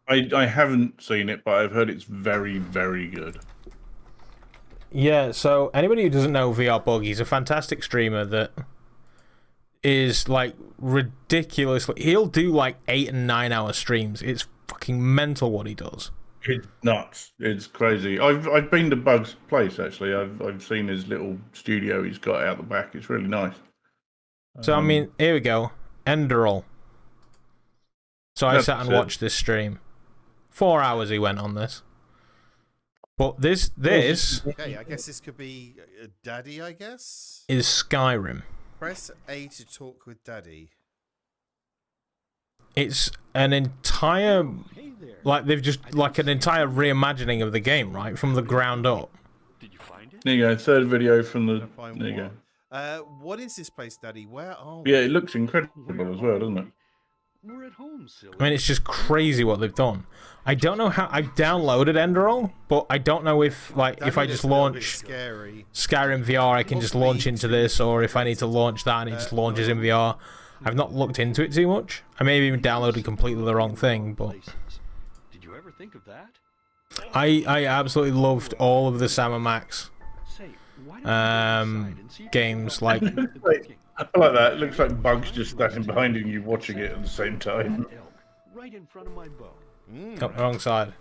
I haven't seen it, but I've heard it's very, very good. Yeah, so anybody who doesn't know VR Bug, he's a fantastic streamer that is, like, ridiculously... He'll do, like, 8 and 9 hour streams. It's fucking mental what he does. It's nuts. It's crazy. I've been to Bug's place, actually. I've seen his little studio he's got out the back. It's really nice. So, I mean, here we go. Enderal. So I sat and watched this stream. 4 hours he went on this. But this... Okay, I guess this could be Daddy, I guess? Is Skyrim. Press A to talk with Daddy. It's an entire... Like, they've just... Like, an entire reimagining of the game, right? From the ground up. Did you find it? There you go. Third video from the... There you go. What is this place, Daddy? Where are we? Yeah, it looks incredible as well, doesn't it? We're at home, silly. I mean, it's just crazy what they've done. I don't know how... I downloaded Enderall, but I don't know if, like, if I just launch Skyrim VR, I can just launch into this, or if I need to launch that and it just launches in VR. I've not looked into it too much. I may have even downloaded completely the wrong thing, but... Did you ever think of that? I absolutely loved all of the Sam & Max games, like... I like that. It looks like Bugs just standing behind you, watching it at the same time. Right in front of my bow. Oh, wrong side.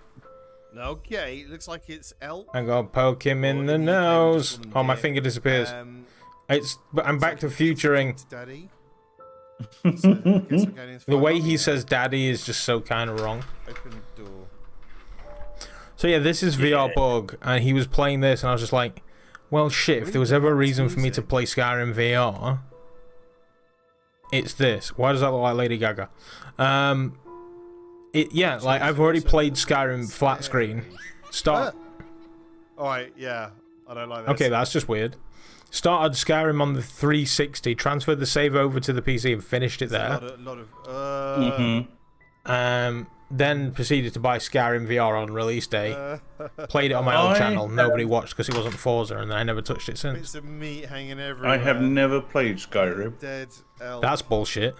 Okay, looks like it's elk. I'm gonna poke him in the nose. Oh, my finger disappears. But I'm back to futuring. Daddy. So, the way he says "daddy" is just so kind of wrong. Open door. So yeah, this is VR Bug, and he was playing this, and I was just like, well, shit. If there was ever a reason for me to play Skyrim VR, it's this. Why does that look like Lady Gaga? Yeah, like I've already played Skyrim flat screen. Start. Alright, yeah. I don't like this. Okay, that's just weird. Started Skyrim on the 360, transferred the save over to the PC and finished it there. Then proceeded to buy Skyrim VR on release day. Played it on my old channel. Nobody watched because it wasn't Forza, and I never touched it since. Bits of meat hanging everywhere. I have never played Skyrim. Dead elk. That's bullshit.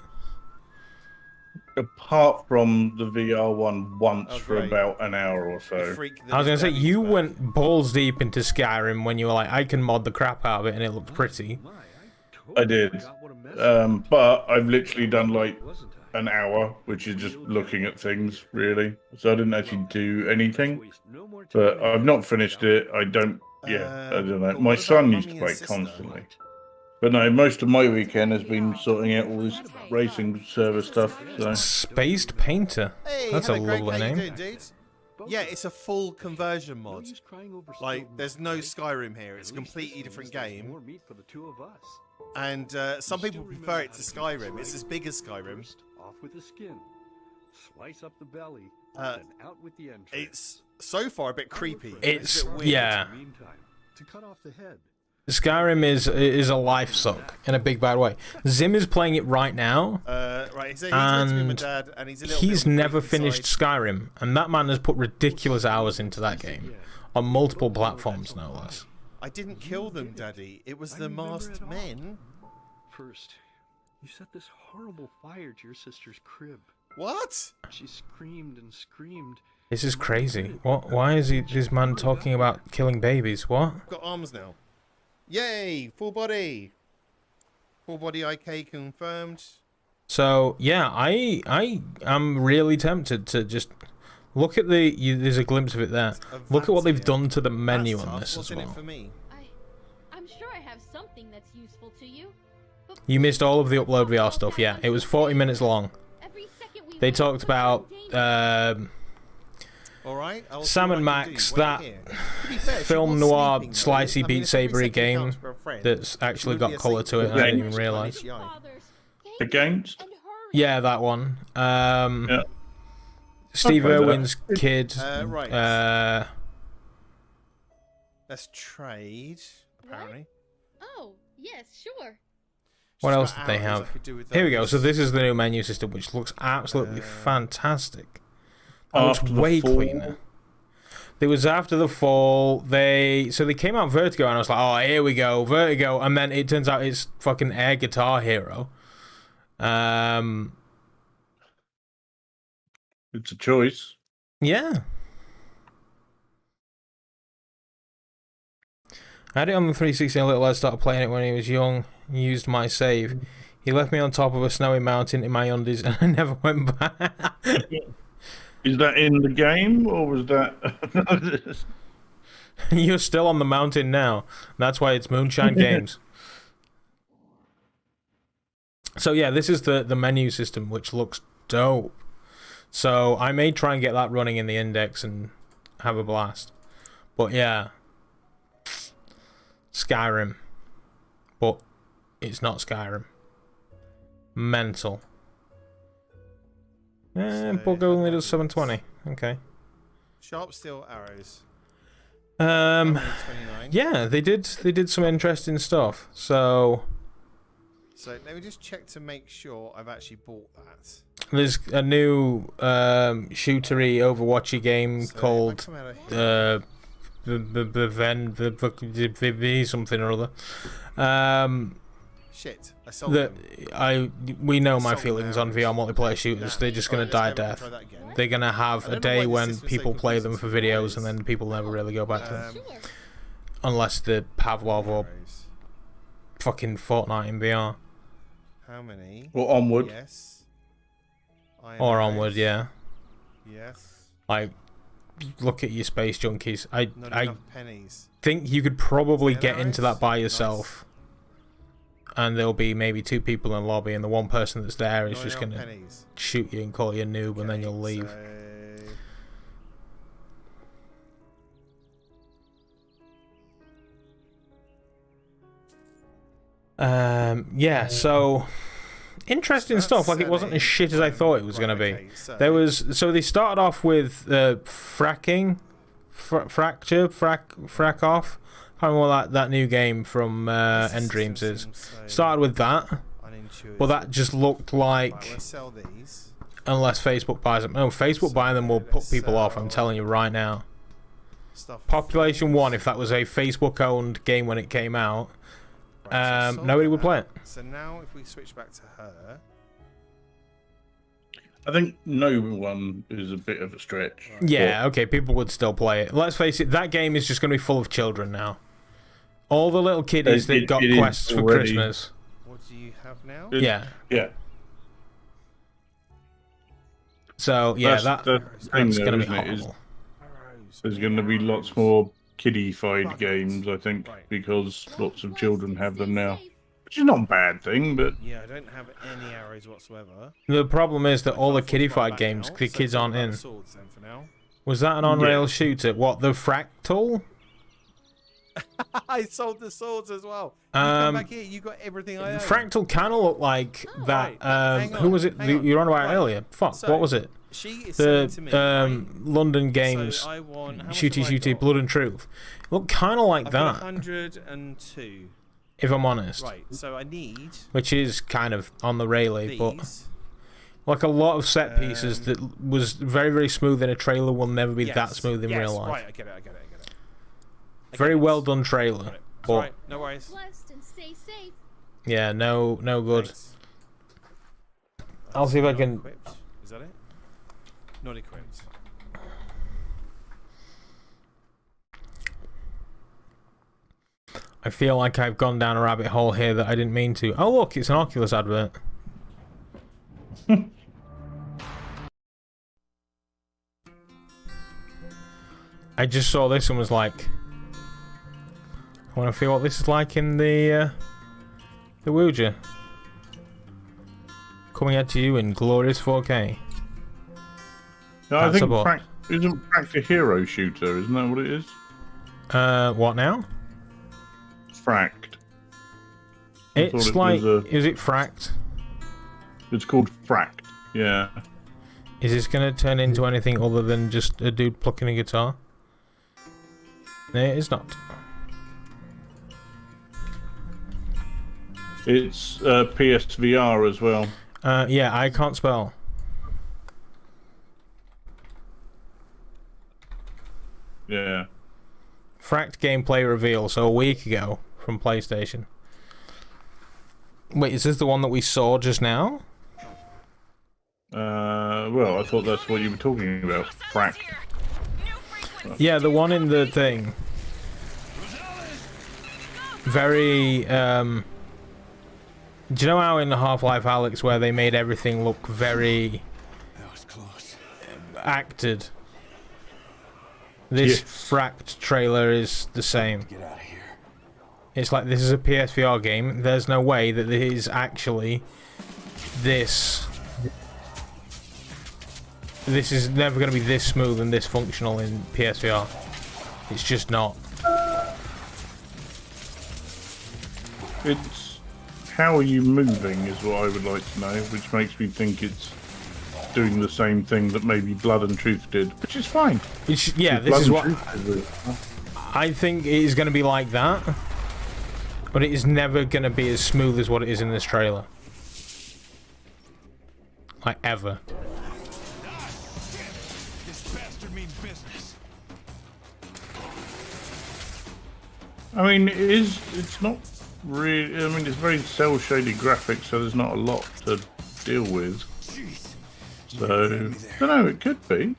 Apart from the VR one once for about an hour or so. I was going to say, you went balls deep into Skyrim when you were like, I can mod the crap out of it and it looks pretty. I did. But I've literally done like an hour, which is just looking at things, really. So I didn't actually do anything. But I've not finished it. I don't know. My son used to play it constantly. But no, most of my weekend has been sorting out all this racing server stuff. So. Spaced Painter. Hey, that's hello, a Greg. lovely How you name. doing, dude? Yeah, it's a full conversion mod. Like, there's no Skyrim here. It's a completely different game. And some people prefer it to Skyrim. It's as big as Skyrim. Off with the skin, slice up the belly, and out with the entrails. It's so far a bit creepy. It's a bit weird. yeah. To cut off the head. Skyrim is a life suck in a big bad way. Zim is playing it right now, right. So he's meant to be my dad, and he's never finished Skyrim, and that man has put ridiculous hours into that game on multiple platforms, no less. I didn't kill them, Daddy. It was the masked men. First, you set this horrible fire to your sister's crib. What? She screamed and screamed. This is crazy. What? Why is this man talking about killing babies? What? I've got arms now. Yay! Full body. Full body IK confirmed. So yeah, I am really tempted to just look at the. There's a glimpse of it there. Look at what they've done to the menu on this as well. I'm sure I have something that's useful to you. You missed all of the upload VR stuff. Yeah, it was 40 minutes long. They talked about Sam & Max, that film noir slicey Beat Sabery game that's actually got colour to it. I didn't even realise. Against? Yeah, that one. Steve Irwin's kid. Let's trade. Apparently. Oh yes, sure. What else did they have? Here we go. So this is the new menu system, which looks absolutely fantastic. It looks way cleaner. It was after the fall. They came out Vertigo, and I was like, oh, here we go, Vertigo. And then it turns out it's fucking Air Guitar Hero. It's a choice. Yeah. I had it on the 360 and little lad started playing it when he was young. He used my save. He left me on top of a snowy mountain in my undies and I never went back. Is that in the game or was that... You're still on the mountain now. That's why it's Moonshine Games. So yeah, this is the menu system, which looks dope. So I may try and get that running in the index and have a blast. But yeah. Skyrim. But it's not Skyrim. Mental. Bug only does 720. Okay. Sharp steel arrows. Yeah, they did some interesting stuff. So let me just check to make sure I've actually bought that. There's a new shootery Overwatchy game called the something or other. Shit, I sold them. We know my feelings on VR multiplayer shooters. They're just gonna die a death. They're gonna have a day when people play them for videos, and then people never really go back to them, unless they're Pavlov or fucking Fortnite in VR. How many? Or Onward. Yes. Or Onward, yeah. Yes. Like, look at your space junkies. I pennies. think you could probably get into that by yourself, and there'll be maybe 2 people in the lobby, and the one person that's there is just gonna shoot you and call you a noob, and then you'll leave. Yeah, so interesting stuff. Like, it wasn't as shit as I thought it was gonna be. There was, so they started off with fracking, frack off. I don't know what that new game from End Dreams is. Started with that, but that just looked like, unless Facebook buys them. No, Facebook buying them will put people off. I'm telling you right now. Population 1, if that was a Facebook-owned game when it came out. Nobody would play it. So now if we switch back to her, I think no one is a bit of a stretch. Yeah, okay, people would still play it. Let's face it, that game is just going to be full of children now. All the little kiddies that got quests for Christmas. What do you have now? Yeah. Yeah. So yeah, that's going to be horrible. There's going to be lots more kiddie-fied games, I think, because lots of children have them now. Which is not a bad thing, but... Yeah, I don't have any arrows whatsoever. The problem is that all the kiddie-fied games, the kids aren't in. Was that an on-rail shooter? What, the Fractal? I sold the swords as well. You come back here, you got everything I own. Fractal kind of looked like that. Who was it you were on about earlier? Fuck, what was it? The London Games shooty Blood and Truth. It looked kind of like that. 102. If I'm honest. Right, so I need... Which is kind of on the railie, but... Like a lot of set pieces that was very, very smooth in a trailer will never be that smooth in real life. Right, I get it. Very well done trailer. But alright, no worries. Blessed and stay safe. Yeah, no good. Thanks. I'll see if I can... Is that it? Not equipped. I feel like I've gone down a rabbit hole here that I didn't mean to. Oh look, it's an Oculus advert. I just saw this and was like, I want to feel what this is like in the Ouija. Coming at you in glorious 4K. No, I think isn't Fracked a hero shooter? Isn't that what it is? What now? Fracked. It's like, is it Fracked? It's called Fracked. Yeah. Is this gonna turn into anything other than just a dude plucking a guitar? No, it is not. It's PSVR as well. Yeah, I can't spell. Yeah. Fracked gameplay reveal, so a week ago from PlayStation. Wait, is this the one that we saw just now? Well, I thought that's what you were talking about. Fracked. Yeah, the one in the thing. Very, do you know how in Half-Life Alyx where they made everything look very acted? This Fracked trailer is the same. Get out of here. It's like, this is a PSVR game. There's no way that it is actually this. This is never going to be this smooth and this functional in PSVR. It's just not. It's how are you moving is what I would like to know, which makes me think it's doing the same thing that maybe Blood and Truth did, which is fine. Yeah, this is what I think it is going to be like that, but it is never going to be as smooth as what it is in this trailer. like ever. This bastard means business. I mean, it's not really. I mean, it's very cell shaded graphics, so there's not a lot to deal with. So I don't know. It could be.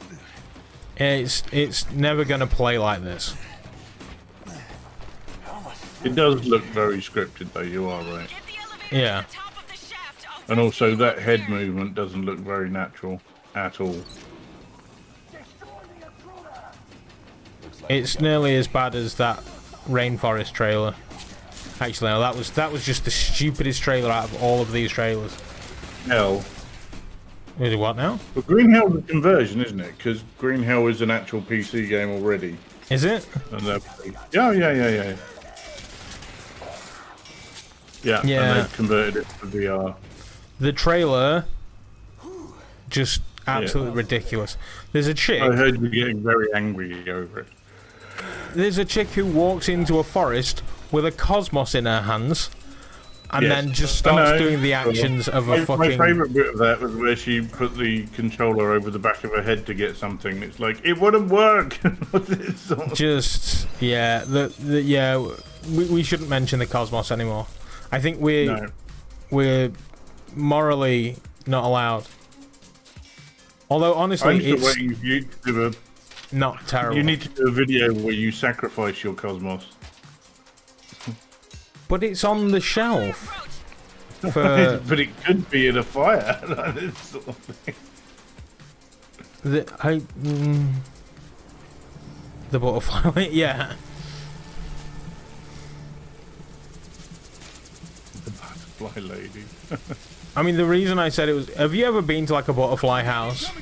It's never gonna play like this. It does look very scripted, though. You are right. Yeah. And also, that head movement doesn't look very natural at all. It's nearly as bad as that Rainforest trailer. Actually, no, that was just the stupidest trailer out of all of these trailers. Hell. Is it what now? But Green Hell's a conversion, isn't it? Because Green Hell is an actual PC game already. Is it? And yeah. Yeah, and they've converted it to VR. The trailer, just absolutely ridiculous. There's a chick. I heard you getting very angry over it. There's a chick who walks into a forest with a cosmos in her hands, and then just starts doing the actions of a fucking... My favourite bit of that was where she put the controller over the back of her head to get something. It's like, it wouldn't work! Just, yeah, we shouldn't mention the cosmos anymore. I think we're morally not allowed. Although, honestly, I'm still waiting for you to do a... Not terrible. You need to do a video where you sacrifice your cosmos. But it's on the shelf. But it could be in a fire. That sort of thing. The butterfly, yeah. The butterfly lady. I mean, the reason I said it was... Have you ever been to, like, a butterfly house?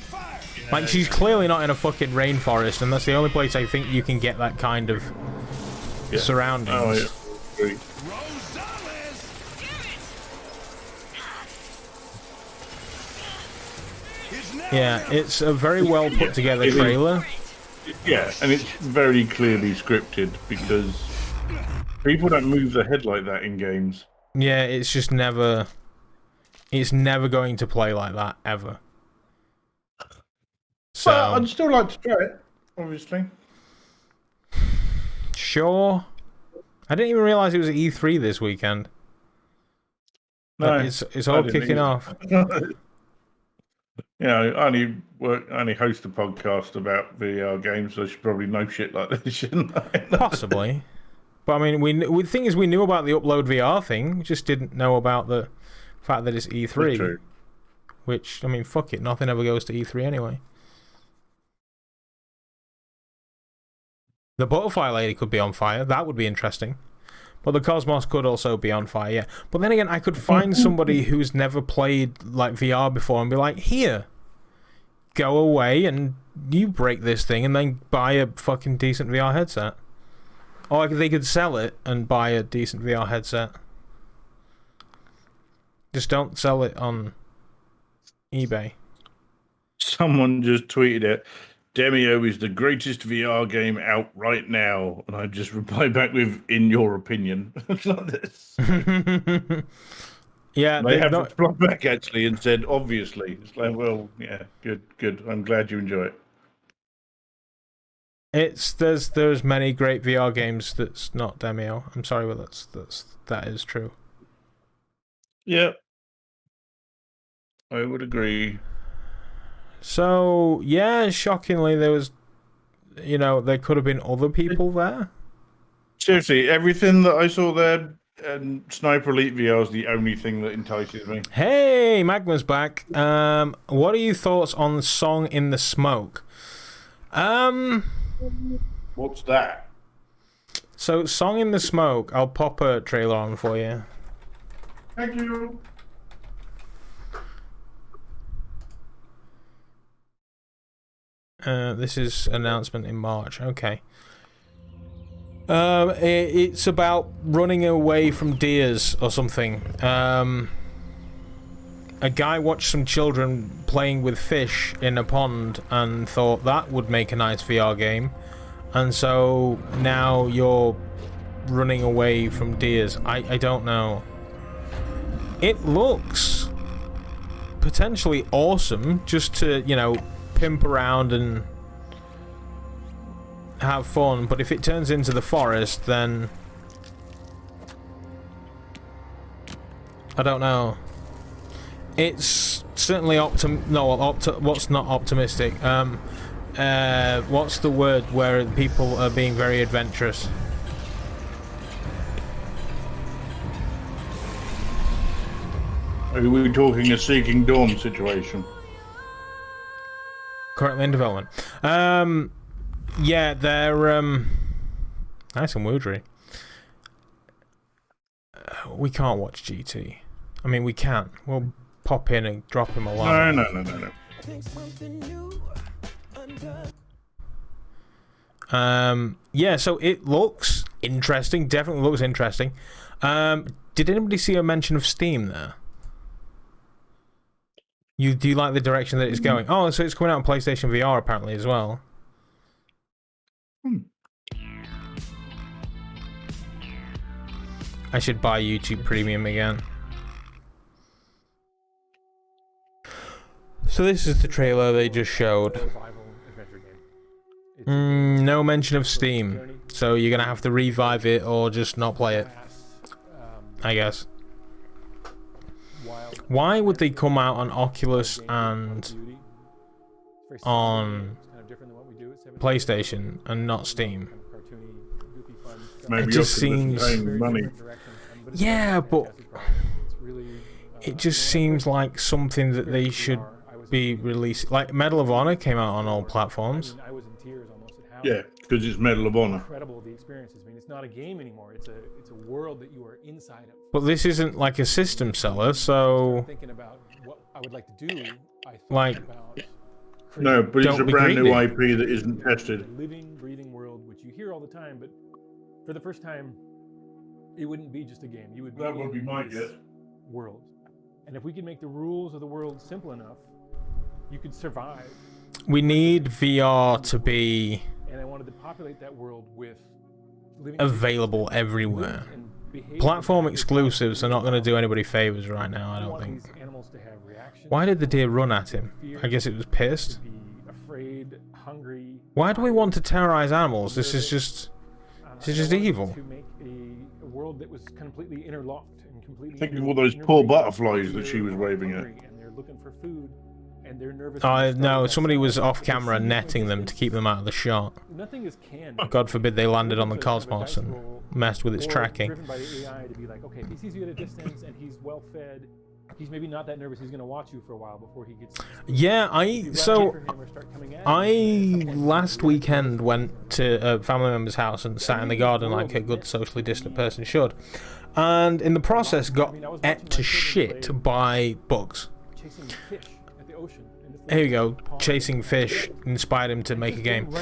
Like, she's clearly not in a fucking rainforest, and that's the only place I think you can get that kind of surroundings. Oh, yeah. Yeah, it's a very well put together trailer. Yeah, and it's very clearly scripted because people don't move their head like that in games. Yeah, it's just never... It's never going to play like that, ever. So, well, I'd still like to try it, obviously. Sure. I didn't even realise it was at E3 this weekend. No, it's all kicking off. Yeah, I only host a podcast about VR games, so I should probably know shit like this, shouldn't I? Possibly. But I mean, the thing is, we knew about the Upload VR thing, we just didn't know about the fact that it's E3. True. Which, I mean, fuck it, nothing ever goes to E3 anyway. The butterfly lady could be on fire, that would be interesting. But the Cosmos could also be on fire, yeah. But then again, I could find somebody who's never played like VR before and be like, here, go away and you break this thing and then buy a fucking decent VR headset. Or they could sell it and buy a decent VR headset. Just don't sell it on eBay. Someone just tweeted it. Demio is the greatest VR game out right now. And I just replied back with, in your opinion. It's like this. Yeah, they have replied back actually and said, obviously. It's like, well, yeah, good. I'm glad you enjoy it. There's many great VR games that's not Demio. I'm sorry, but that is true. Yeah. I would agree. So, yeah, shockingly, there was, there could have been other people there. Seriously, everything that I saw there, and Sniper Elite VR is the only thing that entices me. Hey, Magma's back. What are your thoughts on Song in the Smoke? What's that? So, Song in the Smoke, I'll pop a trailer on for you. Thank you. This is announcement in March. Okay. It's about running away from deers or something. A guy watched some children playing with fish in a pond and thought that would make a nice VR game. And so now you're running away from deers. I don't know. It looks potentially awesome just to, you know, pimp around and have fun, but if it turns into the forest, then I don't know. It's certainly what's not optimistic? What's the word where people are being very adventurous? Are we talking a Seeking Dawn situation? Currently in development. Yeah, they're nice and woodery. We can't watch GT. I mean, we can. We'll pop in and drop him a line. No. Yeah, so it looks interesting. Definitely looks interesting. Did anybody see a mention of Steam there? Do you like the direction that it's going? Oh, so it's coming out on PlayStation VR apparently as well. I should buy YouTube Premium again. So this is the trailer they just showed. No mention of Steam, so you're gonna have to revive it or just not play it, I guess. Why would they come out on Oculus and on PlayStation and not Steam? Maybe it just seems money. Yeah, but it just seems like something that they should be releasing. Like Medal of Honor came out on all platforms. Yeah, because it's Medal of Honor. Incredible the experience has been. It's not a game anymore. It's a world that you are inside of. But this isn't like a system seller, so Thinking about what I would like to do, I thought like about no, but it's a brand new greedy. IP that isn't tested. a living, breathing world, which you hear all the time, but for the first time, it wouldn't be just a game. You would That would be my this guess. world. And if we could make the rules of the world simple enough, you could survive. we need VR to be And I wanted to populate that world with living available everywhere. Platform exclusives are not going to do anybody favors right now, I don't think. animals to have reactions. Why did the deer run at him? I guess it was pissed. Afraid, hungry. Why do we want to terrorize animals? This is just evil. To make a world that was completely interlocked and completely. Think of all those poor butterflies that she was waving at. And they're looking for food, and they're nervous. No, somebody was off camera netting them to keep them out of the shot. Nothing is canned. God forbid they landed on the cosmos and messed with its tracking. Driven by the AI to be like, okay, if he sees you at a distance and he's well fed, he's maybe not that nervous. He's going to watch you for a while before he gets. Yeah, I last weekend went to a family member's house and sat in the garden like a good socially distant person should, and in the process got ate to shit by bugs. Chasing fish at the ocean. Here we go. Chasing fish inspired him to make a game.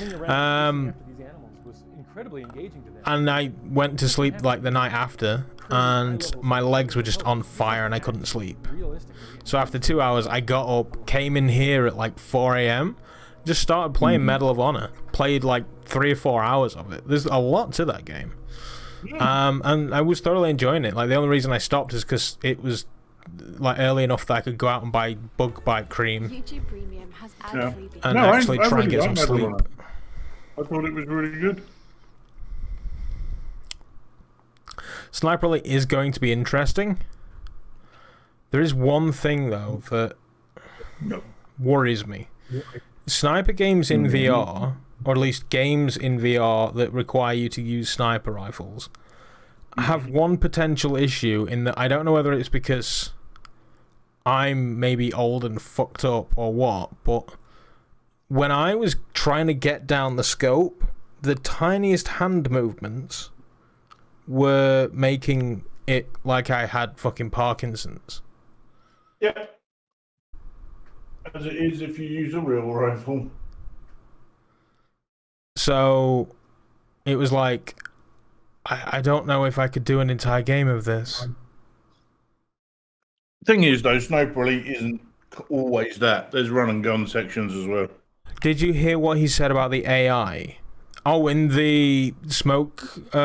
Incredibly engaging to them. And I went to sleep like the night after, and my legs were just on fire and I couldn't sleep. So after 2 hours, I got up, came in here at like 4 AM, just started playing Medal of Honor. Played like 3 or 4 hours of it. There's a lot to that game. And I was thoroughly enjoying it. Like the only reason I stopped is because it was like early enough that I could go out and buy bug bite cream YouTube Premium has ad-free and actually try and get some sleep. I thought it was really good. Sniper Elite is going to be interesting. There is one thing though that worries me. Sniper games in VR, or at least games in VR that require you to use sniper rifles, have one potential issue in that I don't know whether it's because I'm maybe old and fucked up or what, but when I was trying to get down the scope, the tiniest hand movements were making it like I had fucking Parkinson's. Yeah. As it is if you use a real rifle. So it was like, I don't know if I could do an entire game of this. Thing is, though, Sniper Elite isn't always that. There's run and gun sections as well. Did you hear what he said about the AI? Oh, in the smoke, smoke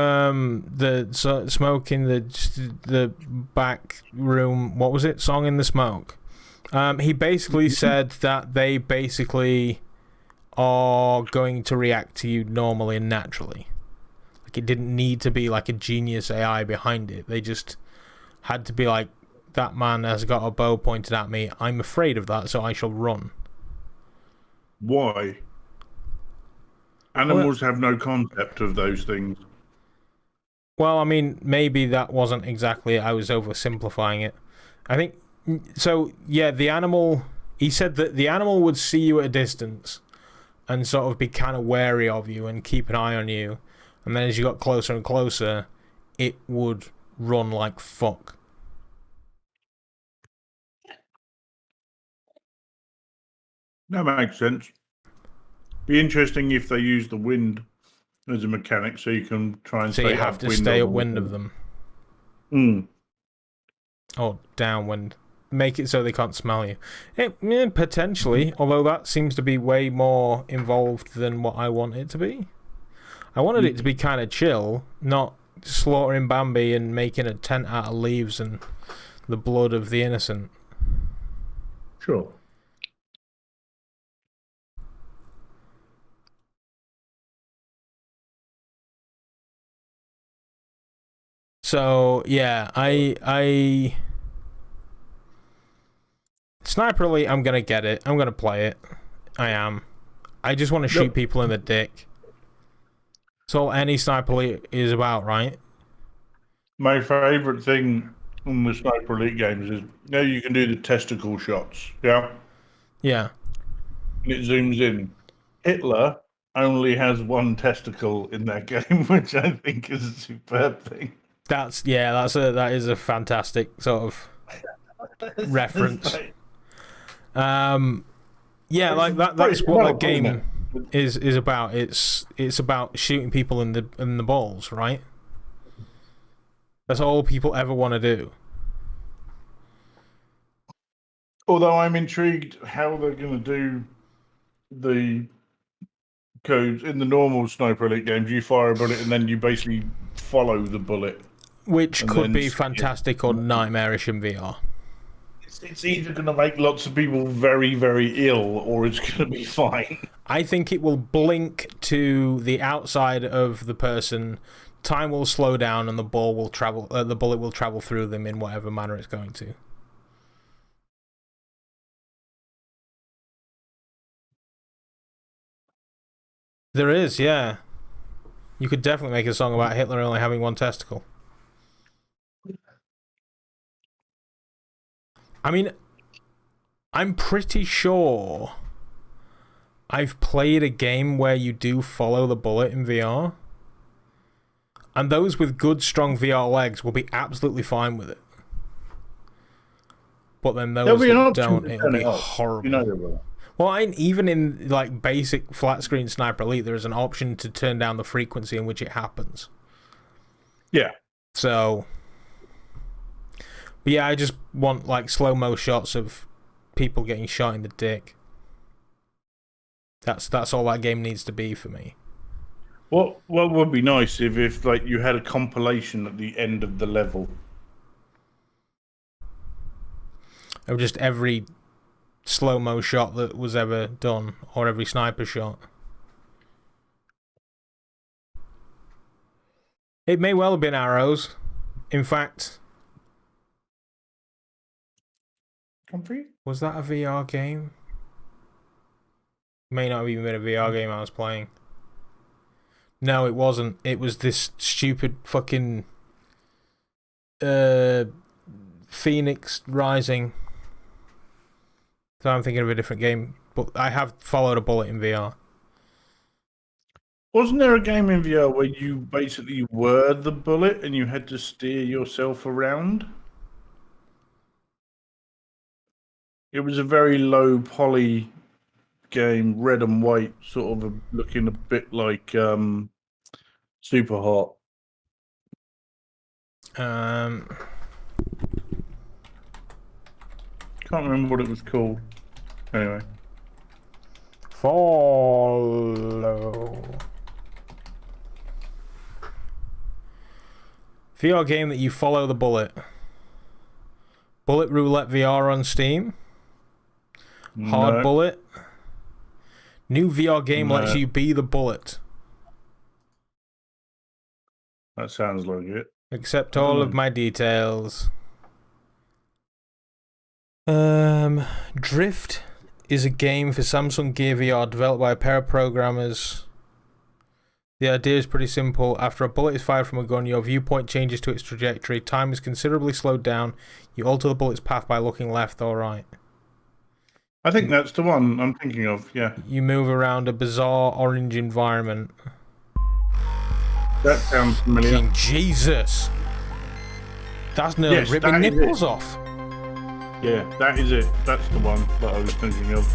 in the back room. What was it? Song in the Smoke. He basically said that they basically are going to react to you normally and naturally. Like, it didn't need to be like a genius AI behind it. They just had to be like, that man has got a bow pointed at me. I'm afraid of that, so I shall run. Why? Animals have no concept of those things. Well, I mean, maybe that wasn't exactly it. I was oversimplifying it. I think, so, yeah, the animal... He said that the animal would see you at a distance and sort of be kind of wary of you and keep an eye on you. And then as you got closer and closer, it would run like fuck. That makes sense. Be interesting if they use the wind as a mechanic, so you can try and so stay you have to stay upwind of them. Or downwind. Make it so they can't smell you. Potentially, although that seems to be way more involved than what I want it to be. I wanted it to be kind of chill, not slaughtering Bambi and making a tent out of leaves and the blood of the innocent. Sure. So yeah, I Sniper Elite, I'm gonna get it. I'm gonna play it. I am. I just want to shoot people in the dick. That's all any Sniper Elite is about, right? My favourite thing in the Sniper Elite games is now you can do the testicle shots. Yeah. Yeah. And it zooms in. Hitler only has one testicle in that game, which I think is a superb thing. That is a fantastic sort of reference. Yeah, like that's what that game is about. It's about shooting people in the balls, right? That's all people ever want to do. Although I'm intrigued how they're going to do the codes in the normal Sniper Elite games. You fire a bullet and then you basically follow the bullet. Which could be fantastic or nightmarish in VR. It's either going to make lots of people very, very ill, or it's going to be fine. I think it will blink to the outside of the person. Time will slow down, and the bullet will travel through them in whatever manner it's going to. There is, yeah. You could definitely make a song about Hitler only having one testicle. I mean, I'm pretty sure I've played a game where you do follow the bullet in VR. And those with good, strong VR legs will be absolutely fine with it. But then those that don't, it'll be horrible. You know they will. Well, even in like basic flat screen Sniper Elite, there is an option to turn down the frequency in which it happens. Yeah. So, but yeah, I just want like slow-mo shots of people getting shot in the dick. That's all that game needs to be for me. What would be nice if like you had a compilation at the end of the level of just every slow-mo shot that was ever done, or every sniper shot. It may well have been arrows. In fact, was that a VR game? May not have even been a VR game I was playing. No, it wasn't. It was this stupid fucking Phoenix Rising. So I'm thinking of a different game, but I have followed a bullet in VR. Wasn't there a game in VR where you basically were the bullet and you had to steer yourself around? It was a very low poly game, red and white, sort of looking a bit like Super Hot. Can't remember what it was called. Anyway. Follow. VR game that you follow the bullet. Bullet Roulette VR on Steam. Hard No. bullet. New VR game No. lets you be the bullet. That sounds like it. Accept all of my details. Drift is a game for Samsung Gear VR developed by a pair of programmers. The idea is pretty simple. After a bullet is fired from a gun, your viewpoint changes to its trajectory. Time is considerably slowed down. You alter the bullet's path by looking left or right. I think that's the one I'm thinking of, yeah. You move around a bizarre orange environment. That sounds familiar. King Jesus! That's nearly Yes, ripping that is nipples it. off. Yeah, that is it. That's the one that I was thinking of.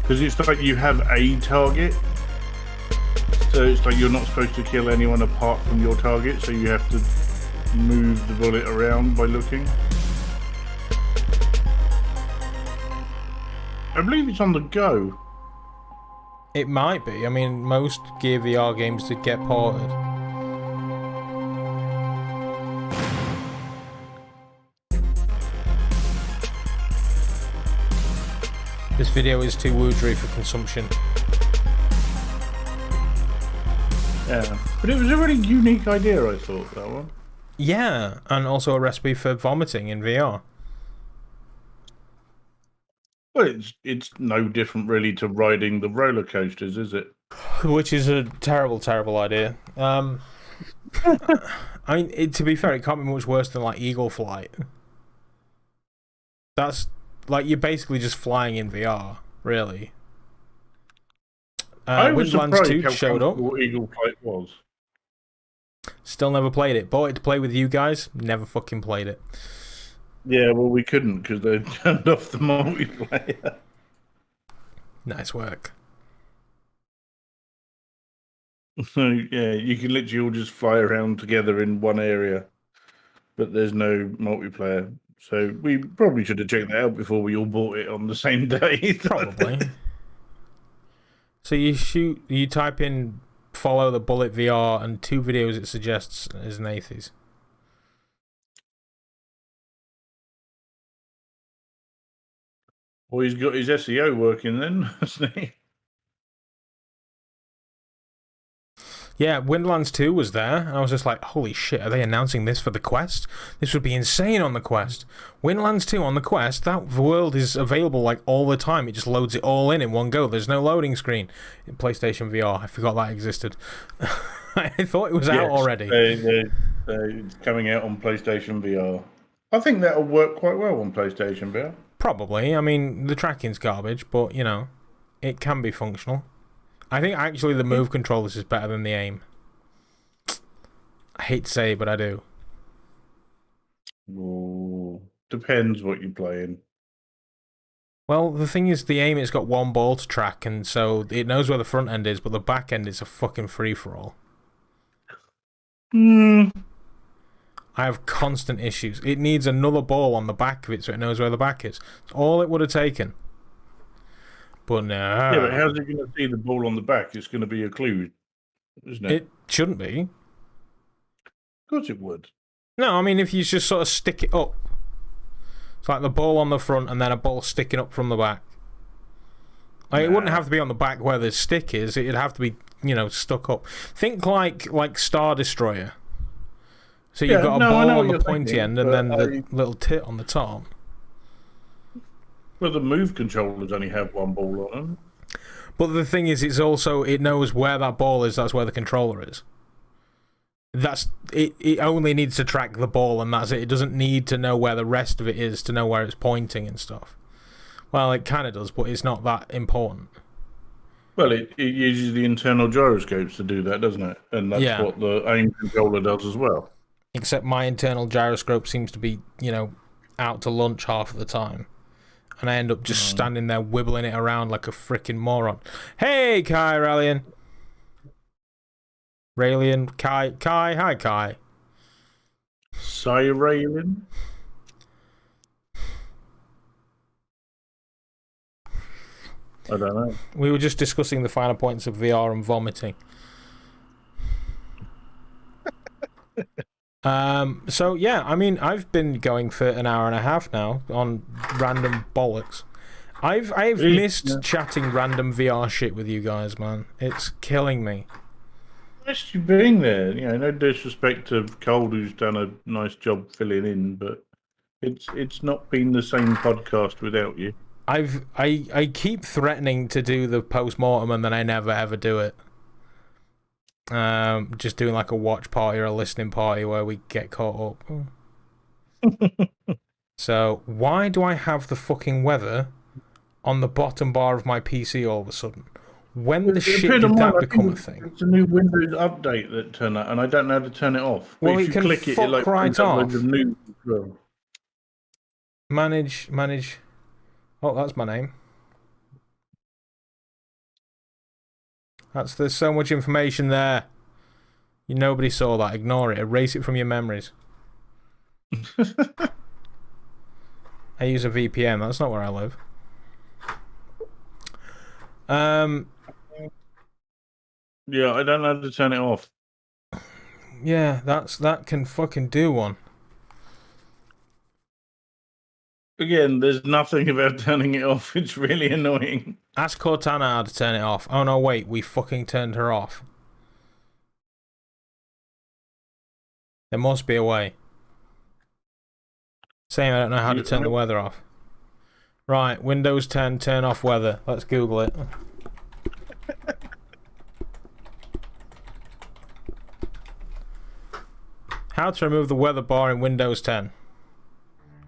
Because it's like you have a target. So it's like you're not supposed to kill anyone apart from your target, so you have to move the bullet around by looking. I believe it's on the go. It might be. I mean, most Gear VR games did get ported. This video is too woodery for consumption. Yeah, but it was a really unique idea, I thought, that one. Yeah, and also a recipe for vomiting in VR. Well, it's no different really to riding the roller coasters, is it? Which is a terrible, terrible idea. I mean, to be fair, it can't be much worse than like Eagle Flight. That's like you're basically just flying in VR, really. I was Windlands surprised 2 how showed up. comfortable Eagle Flight was. Still never played it. Bought it to play with you guys. Never fucking played it. Yeah, well, we couldn't because they turned off the multiplayer. Nice work. So, yeah, you can literally all just fly around together in one area, but there's no multiplayer. So we probably should have checked that out before we all bought it on the same day. Probably. So you type in follow the bullet VR and 2 videos it suggests is Nathy's. Well, he's got his SEO working then, hasn't he? Yeah, Windlands 2 was there, and I was just like, holy shit, are they announcing this for the Quest? This would be insane on the Quest. Windlands 2 on the Quest, that world is available like all the time. It just loads it all in one go. There's no loading screen. In PlayStation VR, I forgot that existed. I thought it was out already. It's coming out on PlayStation VR. I think that'll work quite well on PlayStation VR. Probably. I mean, the tracking's garbage, but, you know, it can be functional. I think actually the move controllers is better than the aim. I hate to say it, but I do. Ooh, depends what you're playing. Well, the thing is, the aim, it's got one ball to track, and so it knows where the front end is, but the back end is a fucking free-for-all. I have constant issues. It needs another ball on the back of it so it knows where the back is. It's all it would have taken. But no. Yeah, but how's it going to see the ball on the back? It's going to be a clue, isn't it? It shouldn't be. Of course it would. No, I mean, if you just sort of stick it up. It's like the ball on the front and then a ball sticking up from the back. Like, it wouldn't have to be on the back where the stick is. It'd have to be, you know, stuck up. Think like Star Destroyer. So you've got a ball on the pointy end and then the little tit on the top. Well, the move controllers only have one ball on them. But the thing is, it's also, it knows where that ball is, that's where the controller is. It only needs to track the ball and that's it. It doesn't need to know where the rest of it is to know where it's pointing and stuff. Well, it kind of does, but it's not that important. Well, it uses the internal gyroscopes to do that, doesn't it? And that's what the aim controller does as well. Except my internal gyroscope seems to be, you know, out to lunch half of the time. And I end up just standing there wibbling it around like a freaking moron. Hey, Kai Raelian. Raelian, Kai, hi, Kai. Raelian? I don't know. We were just discussing the finer points of VR and vomiting. So yeah, I mean, I've been going for an hour and a half now on random bollocks. I've missed chatting random VR shit with you guys, man. It's killing me. Nice you being there. You know, no disrespect to Cold, who's done a nice job filling in, but it's not been the same podcast without you. I keep threatening to do the post-mortem and then I never ever do it. Just doing like a watch party or a listening party where we get caught up. So why do I have the fucking weather on the bottom bar of my PC all of a sudden? When the shit did that become a thing? It's a new Windows update that turned up, and I don't know how to turn it off. But Well, if it you can click it, fuck it like right brings up off. loads of news as well. Manage. Oh, that's my name. There's so much information there. Nobody saw that. Ignore it. Erase it from your memories. I use a VPN. That's not where I live. Yeah, I don't know how to turn it off. Yeah, that can fucking do one. Again, there's nothing about turning it off. It's really annoying. Ask Cortana how to turn it off. Oh no, wait, we fucking turned her off. There must be a way. Same, I don't know how to turn the weather off. Right, Windows 10, turn off weather. Let's Google it. How to remove the weather bar in Windows 10.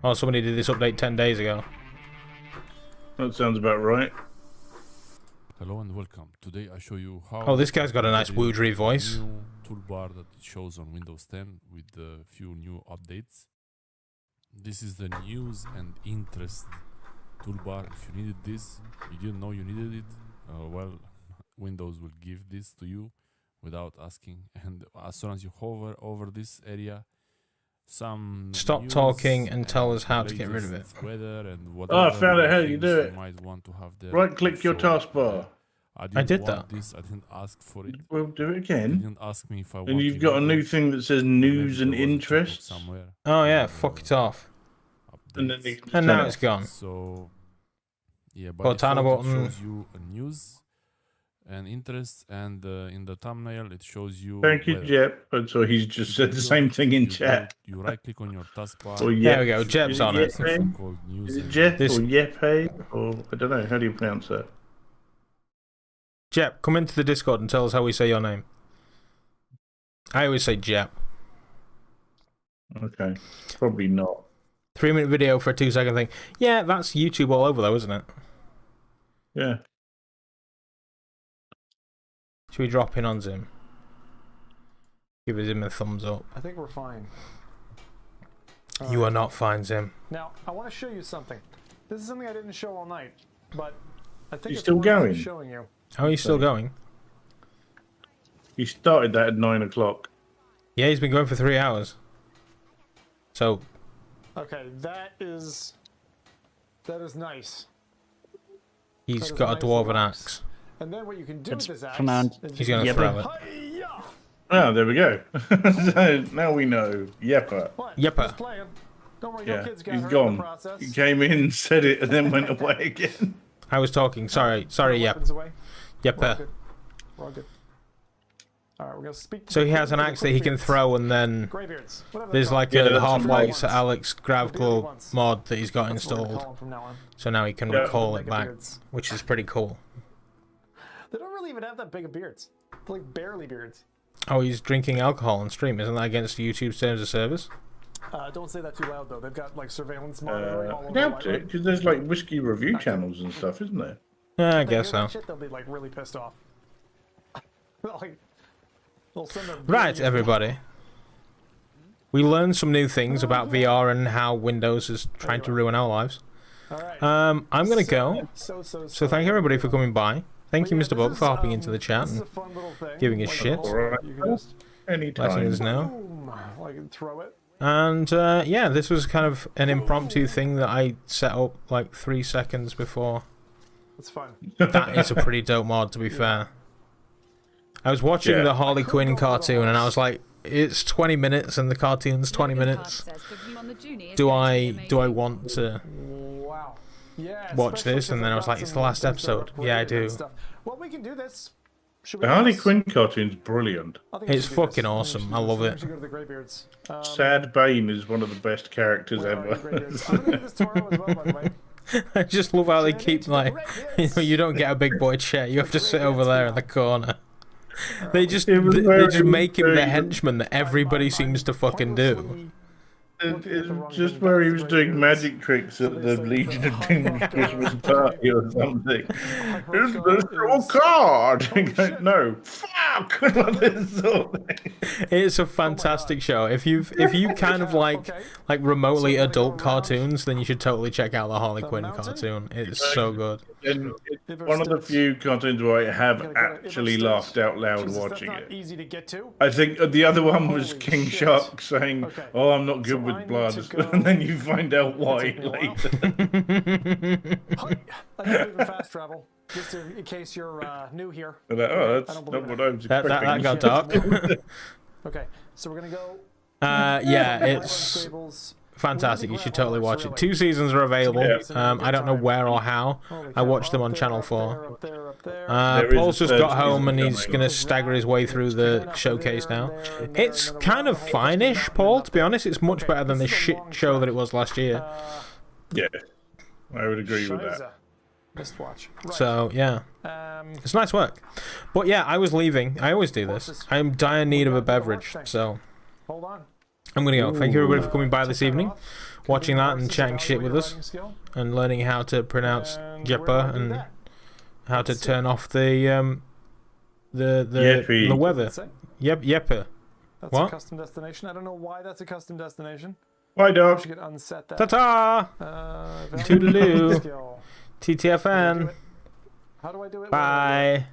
Oh, somebody did this update 10 days ago. That sounds about right. Hello and welcome. Today I show you how... Oh, this guy's got a nice woodery voice. New toolbar that it shows on Windows 10 with a few new updates. This is the news and interest toolbar. If you needed this, you didn't know you needed it, well, Windows will give this to you without asking. And as soon as you hover over this area, some Stop talking and tell us how to get rid of it. Weather and Oh, I found out how you do it. Might want to have there. Right-click your taskbar. I did that. I didn't ask for it. Well, do it again. You didn't ask me if I want. And you've got a new thing that says news and interests. Somewhere. Oh yeah, fuck it off. And then And now it's gone. So yeah, but Cortana it button. shows you a news and interest, and in the thumbnail it shows you. Thank you, Jep. So he's just said the same thing in chat. You right click on your taskbar. Or There we go, Jep's on it. Is it Jep or Yepe? Or I don't know. How do you pronounce that? Jep, come into the Discord and tell us how we say your name. I always say Jep. Okay. Probably not. 3-minute video for a 2-second thing. Yeah, that's YouTube all over though, isn't it? Yeah. Should we drop in on Zim? Give him a thumbs up. I think we're fine. You are not fine, Zim. Now, I want to show you something. This is something I didn't show all night, but I think You it's still worth going? showing you. How are you still going? He started that at 9 o'clock. Yeah, he's been going for 3 hours. So. Okay, that is nice. He's got a dwarven axe. And then what you can do with this axe is He's gonna throw it. Oh, there we go. So now we know. Yeppa. Yeppa. Don't worry, Yeah, no kids got he's hurt in the gone. process. He came in, said it, and then went away again. I was talking. Sorry, yep. Weapons away. We're all Yeppa. good. We're all good. Alright, we're gonna speak to So he the- has an the axe that he can Greybeards. throw, and then Greybeards, whatever there's they're like called. a Yeah, Half-Life that's Alex Gravglow ones. mod that he's got That's what we're installed. calling from now on. So now he can Yeah. recall it Mega back, beards. which is pretty cool. They don't really even have that big of beards. They're like barely beards. Oh, he's drinking alcohol on stream. Isn't that against YouTube's terms of service? Don't say that too loud though. They've got like surveillance monitoring all I over the doubt it, library. because there's like whiskey review channels and stuff, isn't there? Yeah, I If they guess hear that so. shit, they'll be like really pissed off. Like, they'll send their Right, videos- everybody. We learned some new things about VR and how Windows is trying to ruin our lives. I'm gonna go. So thank you everybody for coming by. Thank you, Mr. Bug, for hopping into the chat and giving us shit. Letting us know. Boom, like throw it. And yeah, this was kind of an impromptu thing that I set up like 3 seconds before. It's fun. That is a pretty dope mod, to be fair. I was watching the Harley Quinn cartoon and I was like, it's 20 minutes and the cartoon's 20 minutes. Do I want to? Wow. watch this, and then I was like, it's the last episode. Yeah, I do. Well, we can do this. The Harley Quinn cartoon's brilliant. It's fucking awesome. I love it. Sad Bane is one of the best characters ever. I just love how they keep, like, you don't get a big boy chair. You have to sit over there in the corner. They just make him the henchman that everybody seems to fucking do. It's just where he was doing magic tricks at the Legion of Doom's Christmas party or something. Here's the draw card. No, fuck. It's a fantastic show. If you kind of like remotely adult cartoons, then you should totally check out the Harley Quinn cartoon. It's so good. And it's one of the few cartoons where I have actually laughed out loud watching it. Easy to get to. I think the other one was King Shark saying, "Oh, I'm not good with blood," and then you find out why later. I need to fast travel, just in case you're new here. Like, oh, that's not what I was expecting. That got dark. Okay, so we're gonna go. Yeah, it's fantastic. You should totally watch it. 2 seasons are available. I don't know where or how. I watched them on Channel 4. Paul's just got home and he's going to stagger his way through the showcase now. It's kind of fine-ish, Paul, to be honest. It's much better than the shit show that it was last year. Yeah, I would agree with that. So, yeah. It's nice work. But yeah, I was leaving. I always do this. I'm in dire need of a beverage, so Hold on. I'm going to go. Thank you everybody for coming by this evening, watching that and chatting shit with us, and learning how to pronounce Jeppa and how to turn off the weather. Jeppa. That's What? a custom destination. I don't know why that's a custom destination. Why, dog? We should unset that. Ta-ta! Toodaloo. TTFN. How do I do it? Bye.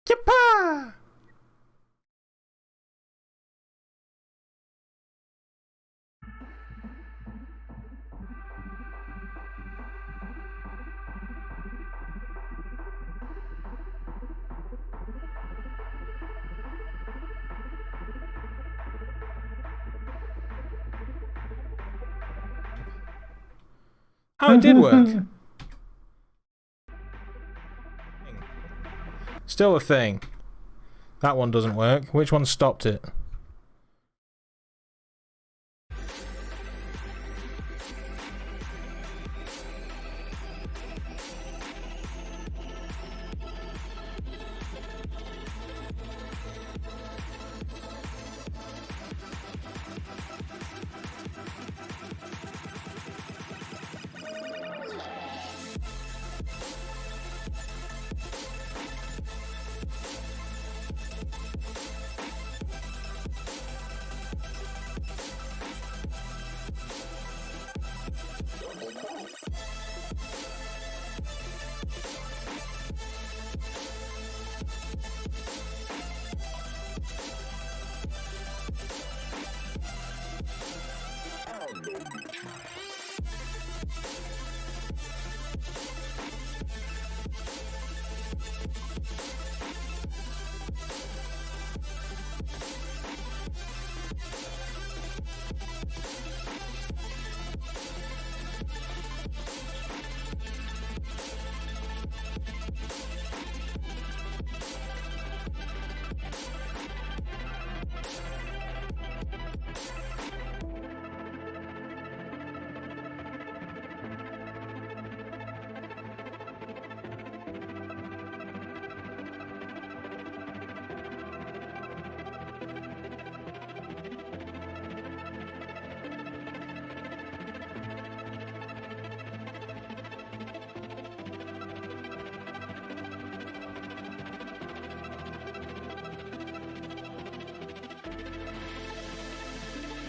Jeppa! Oh, it did work. Still a thing. That one doesn't work. Which one stopped it?